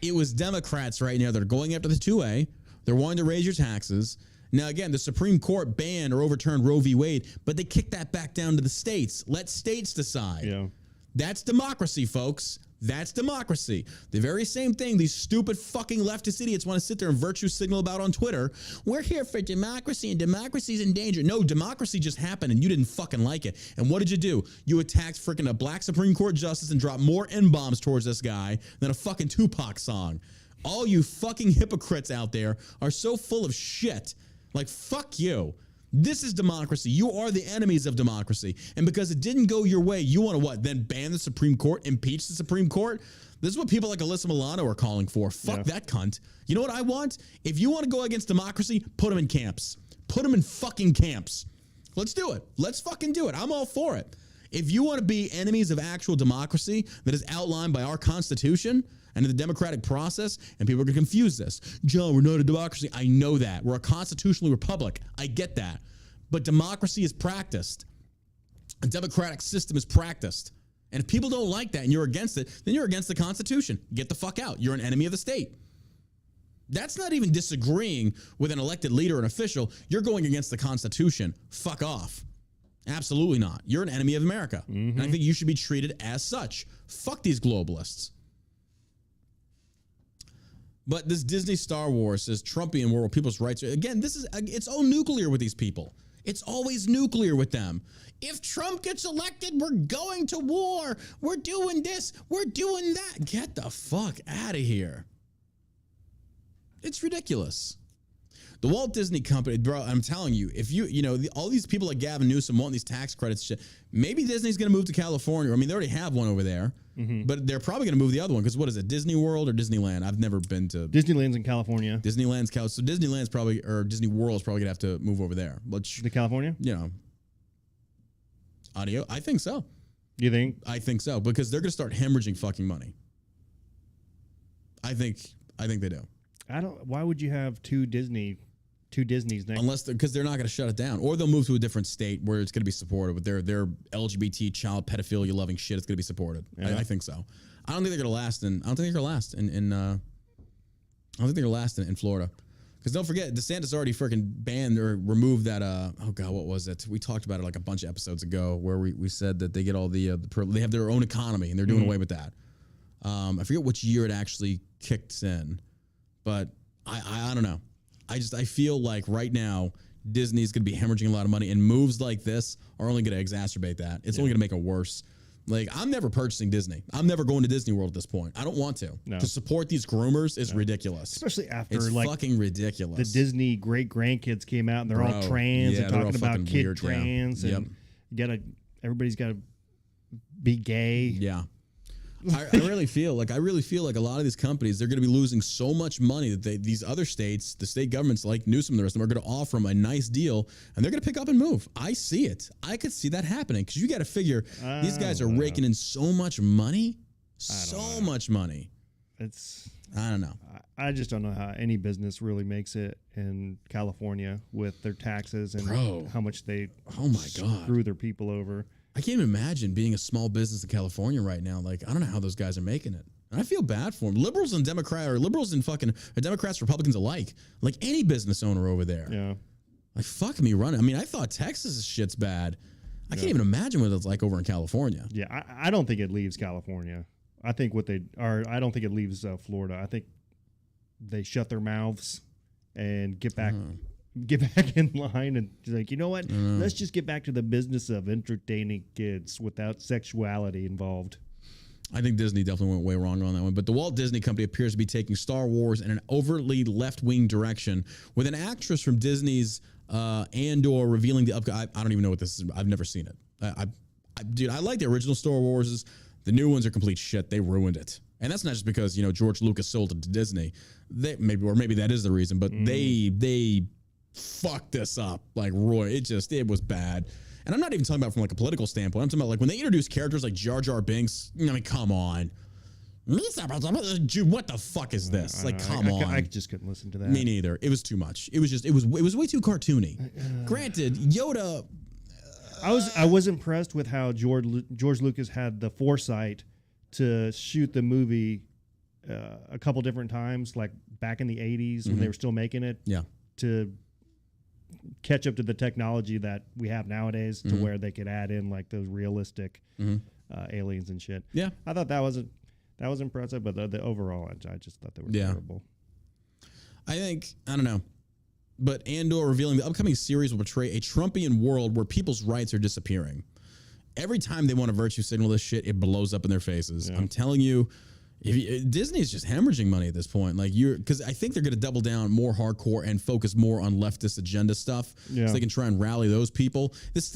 A: it was Democrats right now that are going after the 2A. They're wanting to raise your taxes. Now, again, the Supreme Court banned or overturned Roe v. Wade, but they kicked that back down to the states. Let states decide. Yeah. That's democracy, folks. That's democracy. The very same thing these stupid fucking leftist idiots want to sit there and virtue signal about on Twitter. We're here for democracy and democracy's in danger. No, democracy just happened and you didn't fucking like it. And what did you do? You attacked freaking a black Supreme Court justice and dropped more N-bombs towards this guy than a fucking Tupac song. All you fucking hypocrites out there are so full of shit. Like, fuck you. This is democracy. You are the enemies of democracy. And because it didn't go your way, you want to what? Then ban the Supreme Court? Impeach the Supreme Court? This is what people like Alyssa Milano are calling for. Fuck that cunt. You know what I want? If you want to go against democracy, put them in camps. Put them in fucking camps. Let's do it. Let's fucking do it. I'm all for it. If you want to be enemies of actual democracy that is outlined by our Constitution and in the democratic process, and people are going to confuse this. John, we're not a democracy. I know that. We're a constitutional republic. I get that. But democracy is practiced. A democratic system is practiced. And if people don't like that and you're against it, then you're against the Constitution. Get the fuck out. You're an enemy of the state. That's not even disagreeing with an elected leader or an official. You're going against the Constitution. Fuck off. Absolutely not. You're an enemy of America. Mm-hmm. And I think you should be treated as such. Fuck these globalists. But this Disney Star Wars says Trumpian world, people's rights. Again, it's all nuclear with these people. It's always nuclear with them. If Trump gets elected, we're going to war. We're doing this. We're doing that. Get the fuck out of here. It's ridiculous. The Walt Disney Company, bro, I'm telling you, if all these people like Gavin Newsom want these tax credits, shit, maybe Disney's going to move to California. I mean, they already have one over there, but they're probably going to move the other one because what is it, Disney World or Disneyland? I've never been to.
C: Disneyland's in California.
A: So Disneyland's probably, or Disney World's probably going to have to move over there.
C: To California?
A: Audio? I think so.
C: You think?
A: I think so because they're going to start hemorrhaging fucking money. I think they do.
C: Why would you have two Disneys next?
A: Unless because they're not going to shut it down, or they'll move to a different state where it's going to be supported with their LGBT child pedophilia loving shit. It's going to be supported. Yeah. I think so. I don't think they're going to last. I don't think they're going to last in Florida. Because don't forget, DeSantis already freaking banned or removed that. Oh god, what was it? We talked about it like a bunch of episodes ago, where we said that they get all they have their own economy and they're doing away with that. I forget which year it actually kicked in. But I don't know. I feel like right now Disney's going to be hemorrhaging a lot of money, and moves like this are only going to exacerbate that. It's only going to make it worse. Like, I'm never purchasing Disney. I'm never going to Disney World at this point. I don't want to.
B: No.
A: To support these groomers is ridiculous.
B: Especially after
A: it's fucking ridiculous.
B: The Disney great grandkids came out and they're all trans and talking about kid
A: weird,
B: trans and everybody's got to be gay.
A: Yeah. I really feel like a lot of these companies, they're going to be losing so much money that these other states, the state governments like Newsom and the rest of them, are going to offer them a nice deal and they're going to pick up and move. I see it. I could see that happening because you got to figure these guys are raking in so much money. So much money. I don't know.
B: I just don't know how any business really makes it in California with their taxes and how much they screw their people over.
A: I can't even imagine being a small business in California right now. Like, I don't know how those guys are making it. And I feel bad for them. Liberals and Democrats, Republicans alike. Like any business owner over there.
B: Yeah.
A: Like, fuck me running. I mean, I thought Texas' shit's bad. I can't even imagine what it's like over in California.
B: Yeah, I don't think it leaves California. I think I don't think it leaves Florida. I think they shut their mouths and get back in line and like, you know what? Let's just get back to the business of entertaining kids without sexuality involved.
A: I think Disney definitely went way wrong on that one. But the Walt Disney Company appears to be taking Star Wars in an overtly left-wing direction with an actress from Disney's Andor revealing the upcoming. I don't even know what this is. I've never seen it. Dude, I like the original Star Wars. The new ones are complete shit. They ruined it. And that's not just because, George Lucas sold it to Disney. Maybe that is the reason, but they fucked this up like Roy. It was bad. And I'm not even talking about from like a political standpoint. I'm talking about like when they introduce characters like Jar Jar Binks. I mean, come on. Dude, what the fuck is this? Come on.
B: I just couldn't listen to that.
A: Me neither. It was too much. It was way too cartoony. Granted, Yoda.
B: I was impressed with how George Lucas had the foresight to shoot the movie a couple different times, like back in the 80s when they were still making it.
A: Yeah.
B: To catch up to the technology that we have nowadays, to where they could add in like those realistic aliens and shit.
A: Yeah,
B: I thought that was impressive, but the overall, I just thought they were terrible.
A: I don't know. But Andor revealing the upcoming series will portray a Trumpian world where people's rights are disappearing. Every time they want to virtue signal this shit, it blows up in their faces. Yeah. I'm telling you, Disney is just hemorrhaging money at this point. Like because I think they're going to double down more hardcore and focus more on leftist agenda stuff, so they can try and rally those people.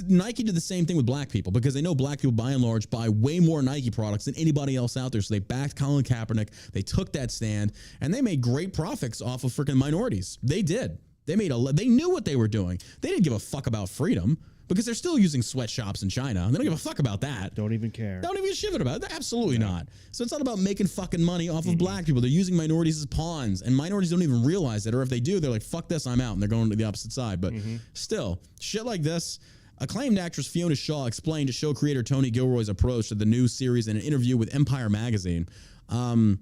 A: Nike did the same thing with black people because they know black people by and large buy way more Nike products than anybody else out there. So they backed Colin Kaepernick. They took that stand and they made great profits off of freaking minorities. They did. They knew what they were doing. They didn't give a fuck about freedom because they're still using sweatshops in China. They don't give a fuck about that.
B: Don't even care.
A: Don't even give a shit about it. Absolutely not. So it's not about making fucking money off of black people. They're using minorities as pawns, and minorities don't even realize it. Or if they do, they're like, fuck this, I'm out, and they're going to the opposite side. But still, shit like this. Acclaimed actress Fiona Shaw explained to show creator Tony Gilroy's approach to the new series in an interview with Empire magazine. Tony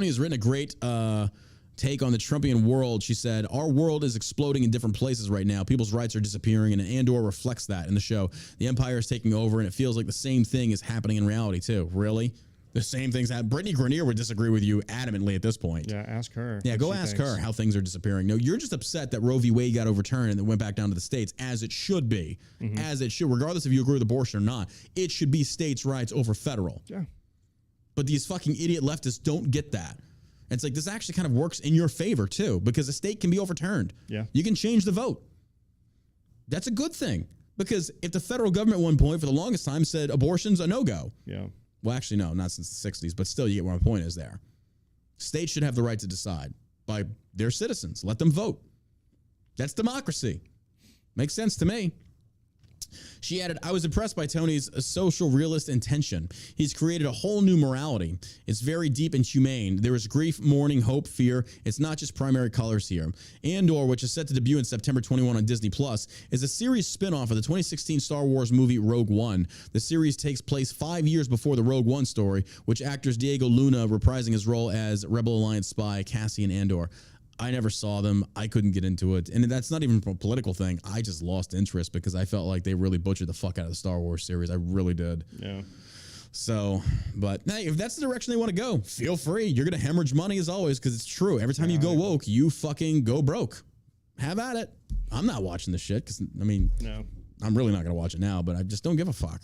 A: has written a great take on the Trumpian world. She said, our world is exploding in different places right now. People's rights are disappearing, and Andor reflects that in the show. The Empire is taking over, and it feels like the same thing is happening in reality, too. Really? The same things happen. Brittney Griner would disagree with you adamantly at this point.
B: Yeah, ask her.
A: Yeah, go ask her how things are disappearing. No, you're just upset that Roe v. Wade got overturned and it went back down to the states, as it should be. As it should, regardless if you agree with abortion or not. It should be states' rights over federal.
B: Yeah.
A: But these fucking idiot leftists don't get that. It's like this actually kind of works in your favor, too, because a state can be overturned.
B: Yeah.
A: You can change the vote. That's a good thing, because if the federal government at one point for the longest time said abortion's a no-go.
B: Yeah.
A: Well, actually, no, not since the 60s, but still you get where my point is there. States should have the right to decide by their citizens. Let them vote. That's democracy. Makes sense to me. She added, I was impressed by Tony's social realist intention. He's created a whole new morality. It's very deep and humane. There is grief, mourning, hope, fear. It's not just primary colors here. Andor, which is set to debut in September 21 on Disney+, is a series spinoff of the 2016 Star Wars movie Rogue One. The series takes place 5 years before the Rogue One story, which actors Diego Luna reprising his role as Rebel Alliance spy Cassian Andor. I never saw them. I couldn't get into it. And that's not even a political thing. I just lost interest because I felt like they really butchered the fuck out of the Star Wars series. I really did.
B: Yeah.
A: So, but hey, if that's the direction they want to go, feel free. You're going to hemorrhage money as always because it's true. Every time you go woke, you fucking go broke. Have at it. I'm not watching this shit because, I mean,
B: no,
A: I'm really not going to watch it now, but I just don't give a fuck.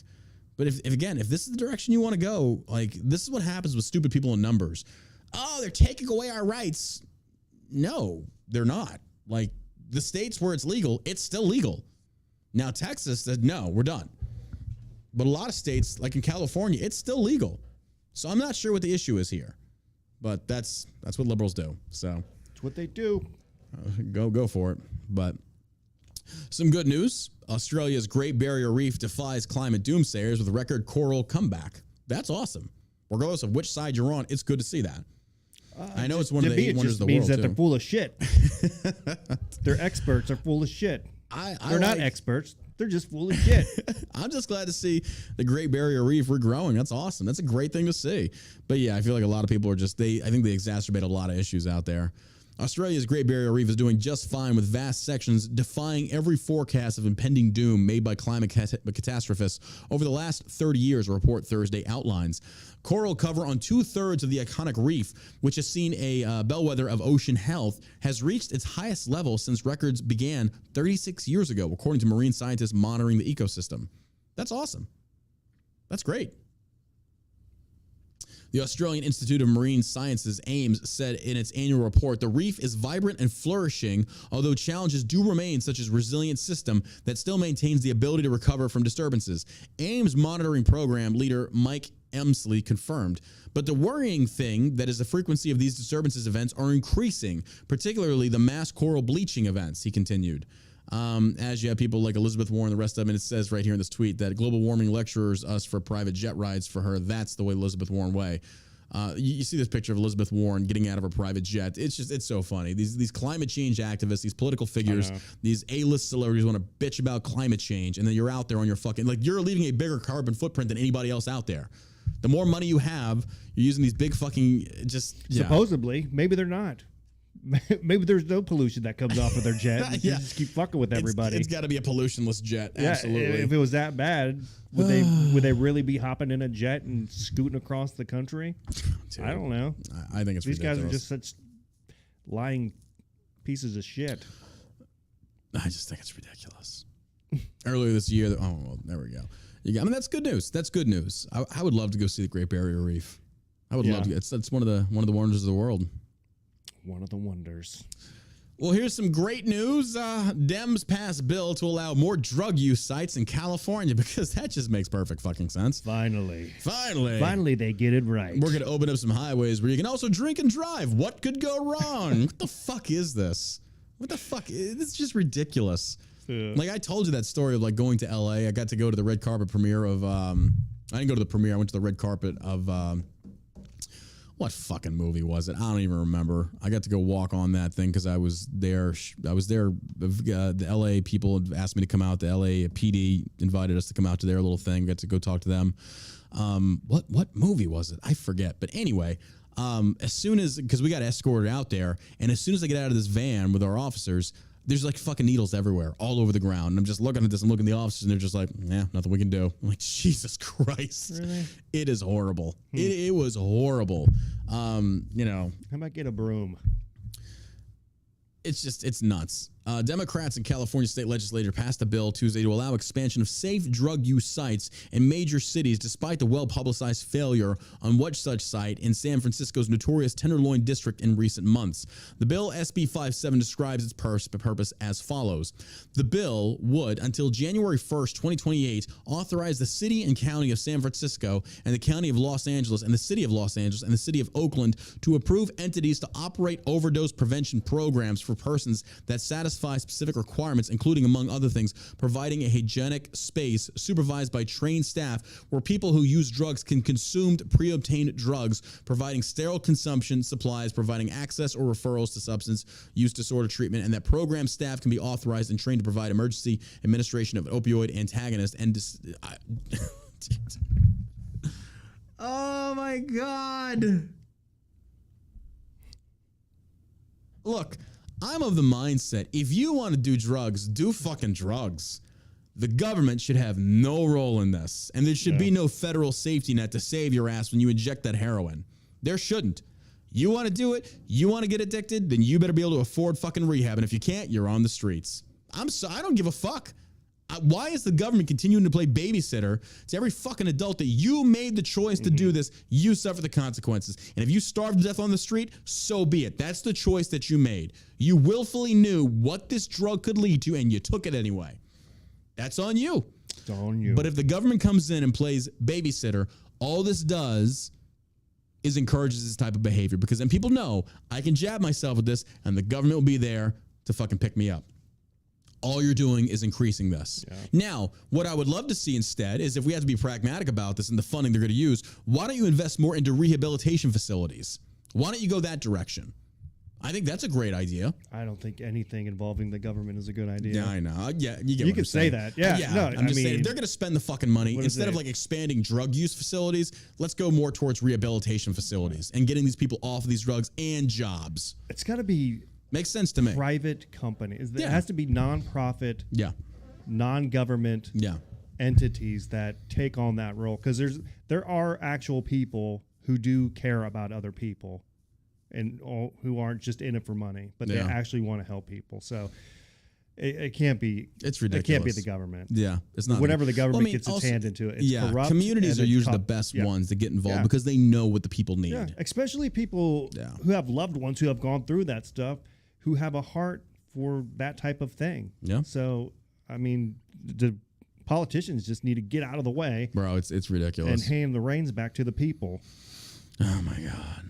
A: But if this is the direction you want to go, like, this is what happens with stupid people in numbers. Oh, they're taking away our rights. No, they're not. Like, the states where it's legal, it's still legal. Now, Texas said, no, we're done. But a lot of states, like in California, it's still legal. So I'm not sure what the issue is here. But that's what liberals do. So
B: it's what they do.
A: Go for it. But some good news. Australia's Great Barrier Reef defies climate doomsayers with a record coral comeback. That's awesome. Regardless of which side you're on, it's good to see that. I know it's one of the 8 wonders of the world.
B: It means that they're full of shit. Their experts are full of shit. They're not experts. They're just full of shit.
A: I'm just glad to see the Great Barrier Reef regrowing. That's awesome. That's a great thing to see. But yeah, I feel like a lot of people are just, I think they exacerbate a lot of issues out there. Australia's Great Barrier Reef is doing just fine with vast sections defying every forecast of impending doom made by climate catastrophists over the last 30 years, a report Thursday outlines. Coral cover on 2/3 of the iconic reef, which has seen a bellwether of ocean health, has reached its highest level since records began 36 years ago, according to marine scientists monitoring the ecosystem. That's awesome. That's great. The Australian Institute of Marine Sciences, AIMS, said in its annual report, the reef is vibrant and flourishing, although challenges do remain, such as a resilient system that still maintains the ability to recover from disturbances. AIMS monitoring program leader Mike Emsley confirmed. But the worrying thing that is the frequency of these disturbances events are increasing, particularly the mass coral bleaching events, he continued. As you have people like Elizabeth Warren and the rest of them, and it says right here in this tweet that global warming lectures us for private jet rides for her. That's the way Elizabeth Warren way. You see this picture of Elizabeth Warren getting out of her private jet. It's so funny. These climate change activists, these political figures, these A-list celebrities want to bitch about climate change, and then you're out there on your fucking, like, you're leaving a bigger carbon footprint than anybody else out there. The more money you have, you're using these big fucking
B: Supposedly, maybe they're not. Maybe there's no pollution that comes off of their jet. You just keep fucking with everybody.
A: It's got to be a pollutionless jet. Absolutely.
B: If it was that bad, would they really be hopping in a jet and scooting across the country? Dude, I don't know.
A: I think it's
B: these
A: ridiculous.
B: guys are just such lying pieces of shit.
A: I just think it's ridiculous. Earlier this year, well, there we go. I mean, that's good news. That's good news. I would love to go see the Great Barrier Reef. I would love to. It's one of the wonders of the world.
B: One of the wonders.
A: Well, here's some great news. Dems pass bill to allow more drug use sites in California, because that just makes perfect fucking sense.
B: Finally
A: they
B: get it right.
A: We're going to open up some highways where you can also drink and drive. What could go wrong? What the fuck is this? What the fuck? It's just ridiculous. Like, I told you that story of, like, going to LA. I got to go to the red carpet premiere of, I didn't go to the premiere. I went to the red carpet of, what fucking movie was it? I don't even remember. I got to go walk on that thing because I was there. The LA people had asked me to come out. The LA PD invited us to come out to their little thing. Got to go talk to them. What movie was it? I forget. But anyway, as soon as, because we got escorted out there, and as soon as I get out of this van with our officers, there's like fucking needles everywhere, all over the ground. And I'm just looking at this, I'm looking at the officers, and they're just like, nothing we can do. I'm like, Jesus Christ. Really? It is horrible. It was horrible.
B: How about get a broom?
A: It's nuts. Democrats in California state legislature passed a bill Tuesday to allow expansion of safe drug use sites in major cities, despite the well-publicized failure on one such site in San Francisco's notorious Tenderloin district in recent months. The bill, SB 57, describes its purpose as follows. The bill would, until January 1st, 2028, authorize the city and county of San Francisco and the county of Los Angeles and the city of Los Angeles and the city of Oakland to approve entities to operate overdose prevention programs for persons that satisfy specific requirements, including, among other things, providing a hygienic space supervised by trained staff where people who use drugs can consume pre-obtained drugs, providing sterile consumption supplies, providing access or referrals to substance use disorder treatment, and that program staff can be authorized and trained to provide emergency administration of opioid antagonist and oh my God. Look, I'm of the mindset, if you want to do drugs, do fucking drugs. The government should have no role in this. And there should be no federal safety net to save your ass when you inject that heroin. There shouldn't. You want to do it, you want to get addicted, then you better be able to afford fucking rehab. And if you can't, you're on the streets. I don't give a fuck. Why is the government continuing to play babysitter to every fucking adult that you made the choice to do this? You suffer the consequences. And if you starve to death on the street, so be it. That's the choice that you made. You willfully knew what this drug could lead to, and you took it anyway. That's on you.
B: It's on you.
A: But if the government comes in and plays babysitter, all this does is encourages this type of behavior, because then people know I can jab myself with this and the government will be there to fucking pick me up. All you're doing is increasing this. Yeah. Now, what I would love to see instead is, if we have to be pragmatic about this and the funding they're going to use, why don't you invest more into rehabilitation facilities? Why don't you go that direction? I think that's a great idea.
B: I don't think anything involving the government is a good idea.
A: Yeah, I know. Yeah, you get
B: you can say that. Yeah,
A: no, I'm just saying, if they're going to spend the fucking money, instead of like expanding drug use facilities, let's go more towards rehabilitation facilities and getting these people off of these drugs and jobs.
B: It's got to be...
A: Makes sense to me.
B: Private companies. It has to be nonprofit, non-government entities that take on that role, because there are actual people who do care about other people and who aren't just in it for money, but they actually want to help people. So it can't be. It's ridiculous. It can't be the government.
A: Yeah, it's not.
B: Whenever the government gets its hand into it, it's corrupt.
A: Communities are usually the best ones to get involved because they know what the people need.
B: Yeah, especially people who have loved ones who have gone through that stuff, who have a heart for that type of thing. Yeah. So, I mean, the politicians just need to get out of the way.
A: Bro, it's ridiculous.
B: And hand the reins back to the people.
A: Oh, my God.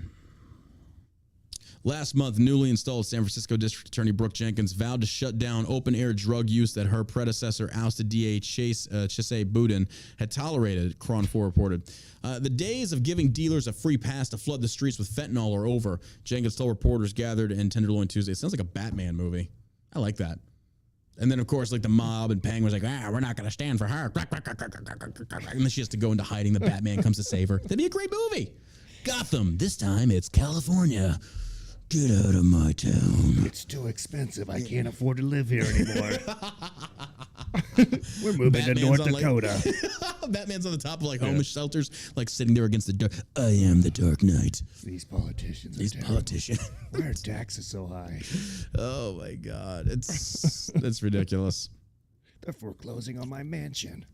A: Last month, newly installed San Francisco District Attorney Brooke Jenkins vowed to shut down open-air drug use that her predecessor, ousted DA Chase Boudin, had tolerated, Chron 4 reported. The days of giving dealers a free pass to flood the streets with fentanyl are over, Jenkins told reporters gathered in Tenderloin Tuesday. It sounds like a Batman movie. I like that. And then, of course, like the mob and Pang was like, we're not going to stand for her. And then she has to go into hiding. The Batman comes to save her. That'd be a great movie. Gotham. This time it's California. Get out of my town.
B: It's too expensive. I can't afford to live here anymore. We're moving to North Dakota.
A: Batman's on the top of like homeless shelters, like sitting there against the dark. I am the Dark Knight.
B: These politicians. Why are taxes so high?
A: Oh my God, it's ridiculous.
B: They're foreclosing on my mansion.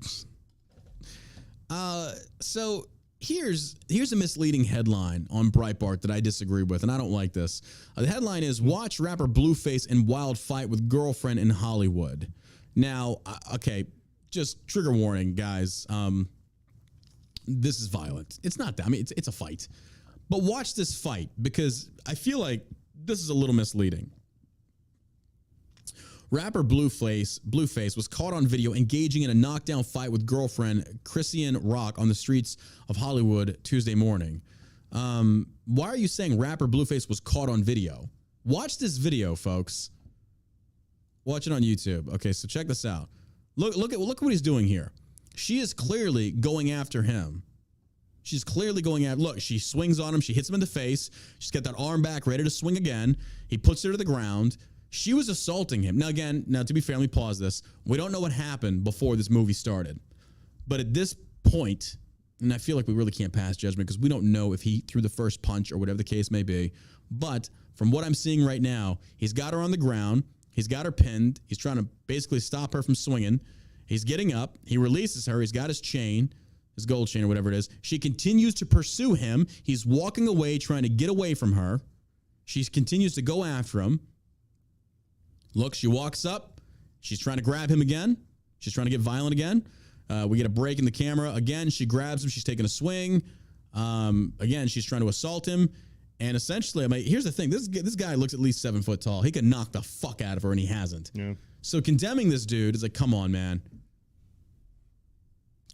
A: So. Here's a misleading headline on Breitbart that I disagree with, and I don't like this. The headline is, watch rapper Blueface in wild fight with girlfriend in Hollywood. Now, okay, just trigger warning, guys. This is violent. It's not that. I mean, it's a fight. But watch this fight, because I feel like this is a little misleading. Rapper Blueface was caught on video engaging in a knockdown fight with girlfriend Christian Rock on the streets of Hollywood Tuesday morning. Why are you saying rapper Blueface was caught on video? Watch this video, folks. Watch it on YouTube. Okay, so check this out. Look what he's doing here. She is clearly going after him. She's clearly going after. Look, she swings on him. She hits him in the face. She's got that arm back, ready to swing again. He puts her to the ground. She was assaulting him. Now, to be fair, let me pause this. We don't know what happened before this movie started. But at this point, and I feel like we really can't pass judgment because we don't know if he threw the first punch or whatever the case may be. But from what I'm seeing right now, he's got her on the ground. He's got her pinned. He's trying to basically stop her from swinging. He's getting up. He releases her. He's got his chain, his gold chain or whatever it is. She continues to pursue him. He's walking away, trying to get away from her. She continues to go after him. Look, she walks up. She's trying to grab him again. She's trying to get violent again. We get a break in the camera. Again, she grabs him. She's taking a swing. Again, she's trying to assault him. And essentially, I mean, here's the thing. This guy looks at least 7 foot tall. He could knock the fuck out of her, and he hasn't. Yeah. So condemning this dude is like, come on, man.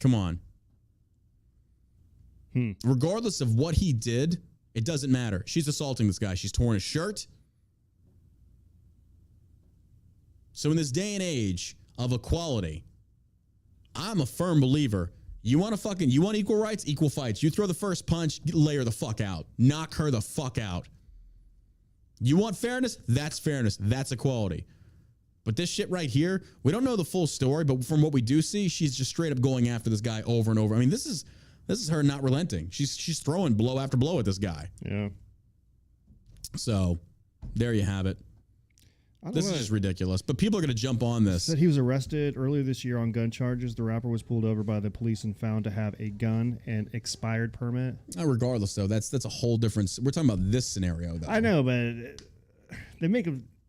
A: Come on. Regardless of what he did, it doesn't matter. She's assaulting this guy. She's torn his shirt. So in this day and age of equality, I'm a firm believer. You want equal rights, equal fights. You throw the first punch, lay her the fuck out. Knock her the fuck out. You want fairness? That's fairness. That's equality. But this shit right here, we don't know the full story, but from what we do see, she's just straight up going after this guy over and over. I mean, this is her not relenting. She's throwing blow after blow at this guy.
B: Yeah.
A: So there you have it. This is just ridiculous. But people are going to jump on this.
B: Said he was arrested earlier this year on gun charges. The rapper was pulled over by the police and found to have a gun and expired permit.
A: Regardless, though, that's a whole different. We're talking about this scenario, though.
B: I know, but they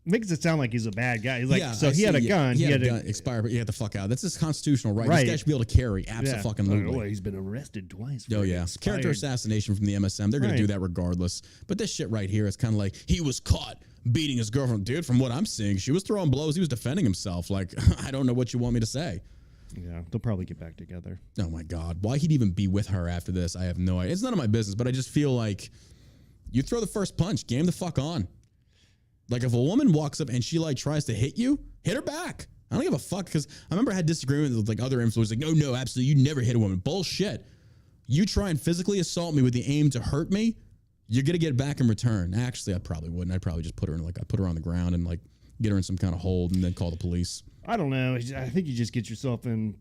B: makes it sound like he's a bad guy. He's like, he had a gun.
A: He had a gun expired, but he had to fuck out. That's his constitutional right. This guy should be able to carry. Absolutely.
B: Well, he's been arrested twice.
A: Oh yeah, character assassination from the MSM. They're going to do that regardless. But this shit right here is kind of like he was caught beating his girlfriend. Dude, from what I'm seeing, she was throwing blows. He was defending himself. Like, I don't know what you want me to say.
B: Yeah, they'll probably get back together.
A: Oh my God. Why he'd even be with her after this, I have no idea. It's none of my business, but I just feel like you throw the first punch, game the fuck on. Like if a woman walks up and she like tries to hit you, hit her back. I don't give a fuck, because I remember I had disagreements with like other influencers. Like, no, absolutely, you never hit a woman. Bullshit. You try and physically assault me with the aim to hurt me, you're gonna get back in return. Actually, I probably wouldn't. I'd probably just put her in I'd put her on the ground and like get her in some kind of hold and then call the police.
B: I don't know. I think you just get yourself in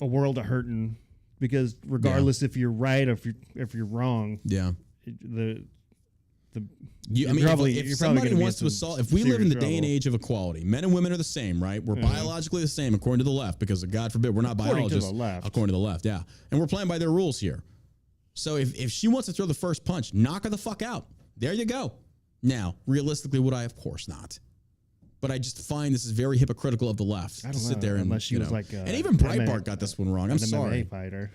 B: a world of hurting, because regardless if you're right or if you're wrong,
A: if somebody wants to assault, if we live in the day and age of equality, men and women are the same, right? We're biologically the same according to the left, because God forbid we're not biologists. According to the left, yeah. And we're playing by their rules here. So if she wants to throw the first punch, knock her the fuck out. There you go. Now, realistically, would I? Of course not. But I just find this is very hypocritical of the left to sit there and,
B: unless she was like,
A: and even Breitbart got this one wrong. I'm sorry.
B: MMA fighter.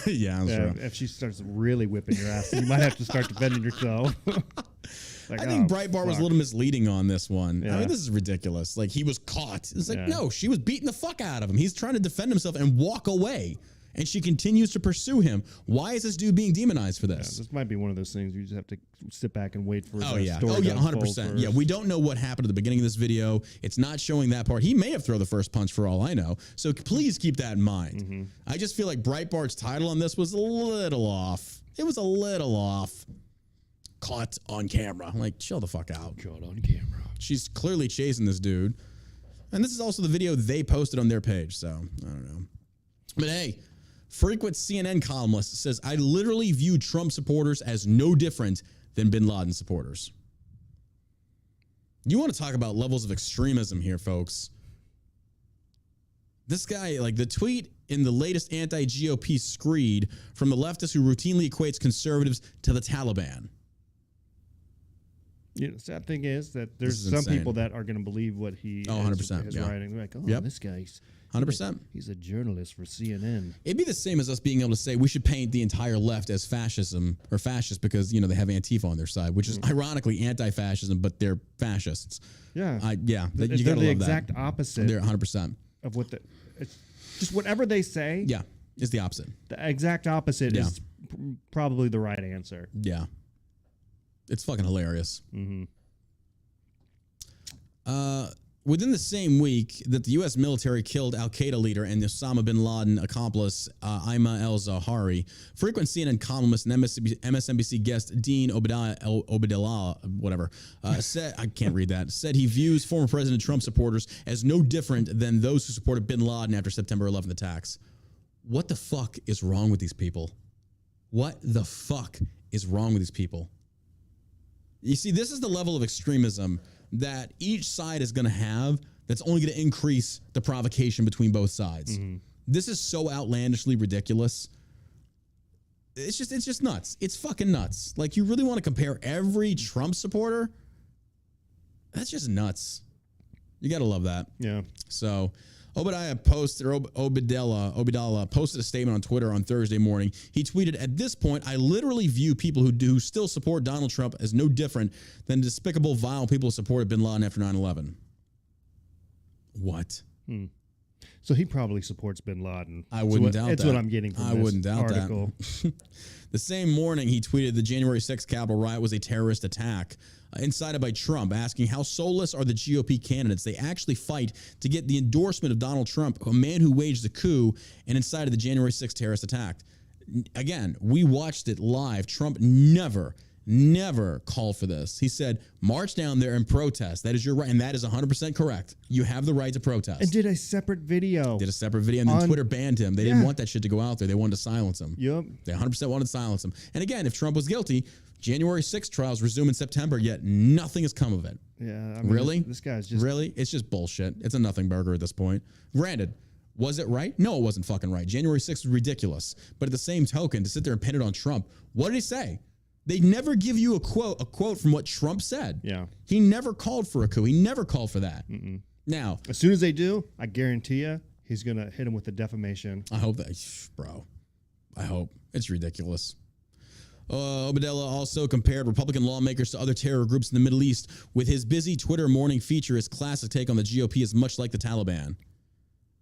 A: Yeah,
B: if she starts really whipping your ass, you might have to start defending yourself.
A: I think Breitbart was a little misleading on this one. I mean, this is ridiculous. Like, he was caught. It's like, no, she was beating the fuck out of him. He's trying to defend himself and walk away, and she continues to pursue him. Why is this dude being demonized for this?
B: This might be one of those things you just have to sit back and wait for.
A: Oh yeah, 100%. Yeah, we don't know what happened at the beginning of this video. It's not showing that part. He may have thrown the first punch for all I know. So please keep that in mind. I just feel like Breitbart's title on this was a little off. It was a little off. Caught on camera. I'm like, chill the fuck out.
B: Caught on camera.
A: She's clearly chasing this dude. And this is also the video they posted on their page. So I don't know. But hey, frequent CNN columnist says, I literally view Trump supporters as no different than bin Laden supporters. You want to talk about levels of extremism here, folks. This guy, like the tweet in the latest anti-GOP screed from the leftist who routinely equates conservatives to the Taliban.
B: You know, the sad thing is that there's some people that are going to believe what he
A: 100%,
B: is writing. They're like, this guy's
A: 100%.
B: He's a journalist for CNN.
A: It'd be the same as us being able to say we should paint the entire left as fascism or fascist because, you know, they have Antifa on their side, which is ironically anti-fascism, but they're fascists.
B: Yeah.
A: You gotta love that.
B: They're the exact opposite.
A: They're 100%.
B: Of what it's just whatever they say.
A: Yeah. It's the opposite.
B: The exact opposite is probably the right answer.
A: Yeah. It's fucking hilarious. Within the same week that the U.S. military killed al-Qaeda leader and Osama bin Laden accomplice Ayman al-Zawahiri, frequent CNN columnist and MSNBC guest Dean Obeidallah, said, I can't read that, said he views former President Trump supporters as no different than those who supported bin Laden after September 11th attacks. What the fuck is wrong with these people? What the fuck is wrong with these people? You see, this is the level of extremism that each side is going to have that's only going to increase the provocation between both sides. This is so outlandishly ridiculous. It's just nuts. It's fucking nuts. Like, you really want to compare every Trump supporter? That's just nuts. You got to love that.
B: Yeah.
A: So Obeidallah posted a statement on Twitter on Thursday morning. He tweeted, "At this point, I literally view people who still support Donald Trump as no different than despicable, vile people who supported bin Laden after 9/11. What?
B: So he probably supports bin Laden.
A: I wouldn't doubt that.
B: That's what I'm getting from this article.
A: The same morning, he tweeted the January 6th Capitol riot was a terrorist attack incited by Trump, asking how soulless are the GOP candidates. They actually fight to get the endorsement of Donald Trump, a man who waged the coup and incited the January 6th terrorist attack. Again, we watched it live. Trump never never called for this. He said, march down there and protest. That is your right. And that is 100% correct. You have the right to protest.
B: And did a separate video.
A: And then Twitter banned him. They didn't want that shit to go out there. They wanted to silence him.
B: Yep.
A: They 100% wanted to silence him. And again, if Trump was guilty, January 6th trials resume in September, yet nothing has come of it.
B: Yeah. I mean,
A: really?
B: This guy's just...
A: Really? It's just bullshit. It's a nothing burger at this point. Granted, was it right? No, it wasn't fucking right. January 6th was ridiculous. But at the same token, to sit there and pin it on Trump, what did he say? They never give you a quote from what Trump said.
B: Yeah.
A: He never called for a coup. He never called for that.
B: Mm-mm.
A: Now,
B: as soon as they do, I guarantee you, he's going to hit him with the defamation.
A: I hope that, bro. I hope. It's ridiculous. Obadella also compared Republican lawmakers to other terror groups in the Middle East with his busy Twitter morning feature. His classic take on the GOP is much like the Taliban.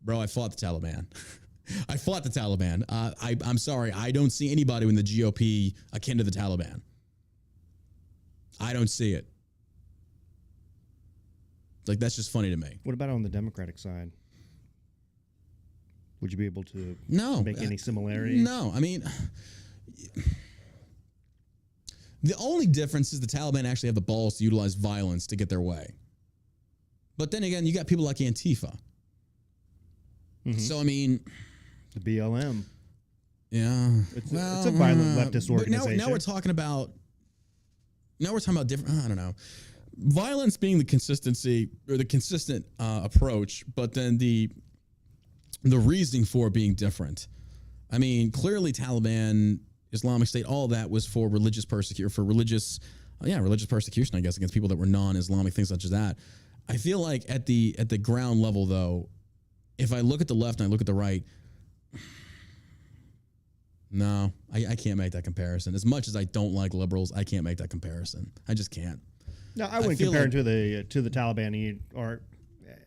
A: Bro, I fought the Taliban. I fought the Taliban. I'm sorry. I don't see anybody in the GOP akin to the Taliban. I don't see it. Like, that's just funny to me.
B: What about on the Democratic side? Would you be able to make any similarities?
A: No. I mean, the only difference is the Taliban actually have the balls to utilize violence to get their way. But then again, you got people like Antifa. Mm-hmm. So, I mean...
B: The BLM.
A: Yeah.
B: It's a violent leftist organization.
A: Now we're talking about different, I don't know. Violence being the consistency or the consistent approach, but then the reasoning for it being different. I mean, clearly Taliban, Islamic State, all that was for religious persecution, I guess, against people that were non-Islamic, things such as that. I feel like at the ground level, though, if I look at the left and I look at the right, no, I can't make that comparison. As much as I don't like liberals, I can't make that comparison. I just can't.
B: No, I wouldn't compare them to the Taliban or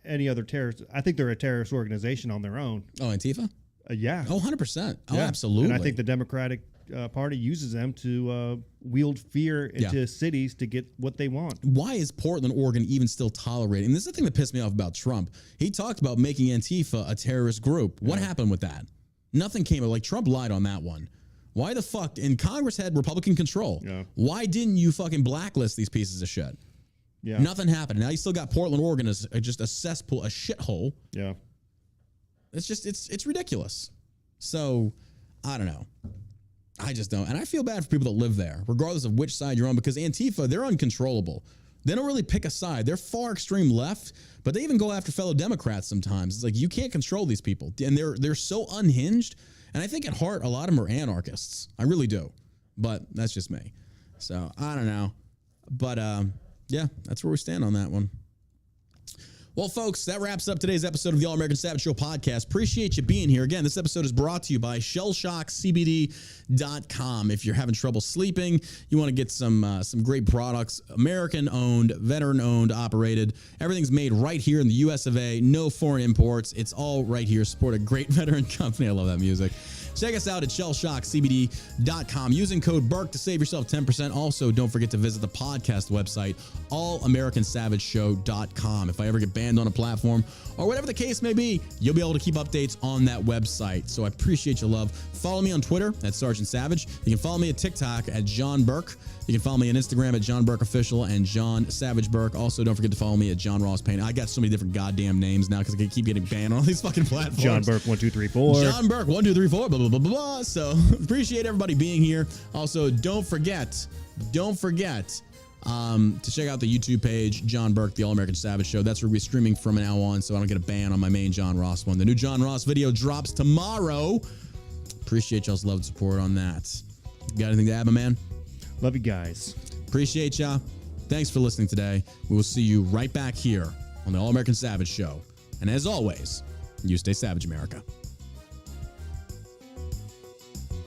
B: any other terrorist. I think they're a terrorist organization on their own.
A: Oh, Antifa?
B: Yeah.
A: Oh, 100%. Oh, absolutely.
B: And I think the Democratic Party uses them to wield fear into cities to get what they want.
A: Why is Portland, Oregon even still tolerating? And this is the thing that pissed me off about Trump. He talked about making Antifa a terrorist group. What happened with that? Nothing came of it. Like, Trump lied on that one. Why the fuck? And Congress had Republican control. Yeah. Why didn't you fucking blacklist these pieces of shit? Yeah. Nothing happened. Now you still got Portland, Oregon as just a cesspool, a shithole.
B: Yeah.
A: It's just, it's ridiculous. So, I don't know. I just don't. And I feel bad for people that live there, regardless of which side you're on, because Antifa, they're uncontrollable. They don't really pick a side. They're far extreme left, but they even go after fellow Democrats sometimes. It's like, you can't control these people. And they're so unhinged. And I think at heart, a lot of them are anarchists. I really do. But that's just me. So I don't know. But yeah, that's where we stand on that one. Well, folks, that wraps up today's episode of the All American Savage Show podcast. Appreciate you being here. Again, this episode is brought to you by shellshockcbd.com. If you're having trouble sleeping, you want to get some great products, American-owned, veteran-owned, operated. Everything's made right here in the U.S. of A. No foreign imports. It's all right here. Support a great veteran company. I love that music. Check us out at shellshockcbd.com. Using code BURK to save yourself 10%. Also, don't forget to visit the podcast website, allamericансavageshow.com. If I ever get banned on a platform or whatever the case may be, you'll be able to keep updates on that website. So I appreciate your love. Follow me on Twitter at Sergeant Savage. You can follow me at TikTok at John Burke. You can follow me on Instagram at John Burke Official and John Savage Burke. Also, don't forget to follow me at John Ross Payne. I got so many different goddamn names now because I keep getting banned on all these fucking platforms.
B: John Burke 1234.
A: John Burke 1234. Blah blah blah blah blah. So appreciate everybody being here. Also, don't forget to check out the YouTube page, John Burke, the All American Savage Show. That's where we're streaming from now on, so I don't get a ban on my main John Ross one. The new John Ross video drops tomorrow. Appreciate y'all's love and support on that. Got anything to add, my man?
B: Love you guys.
A: Appreciate y'all. Thanks for listening today. We will see you right back here on the All American Savage Show. And as always, you stay savage, America.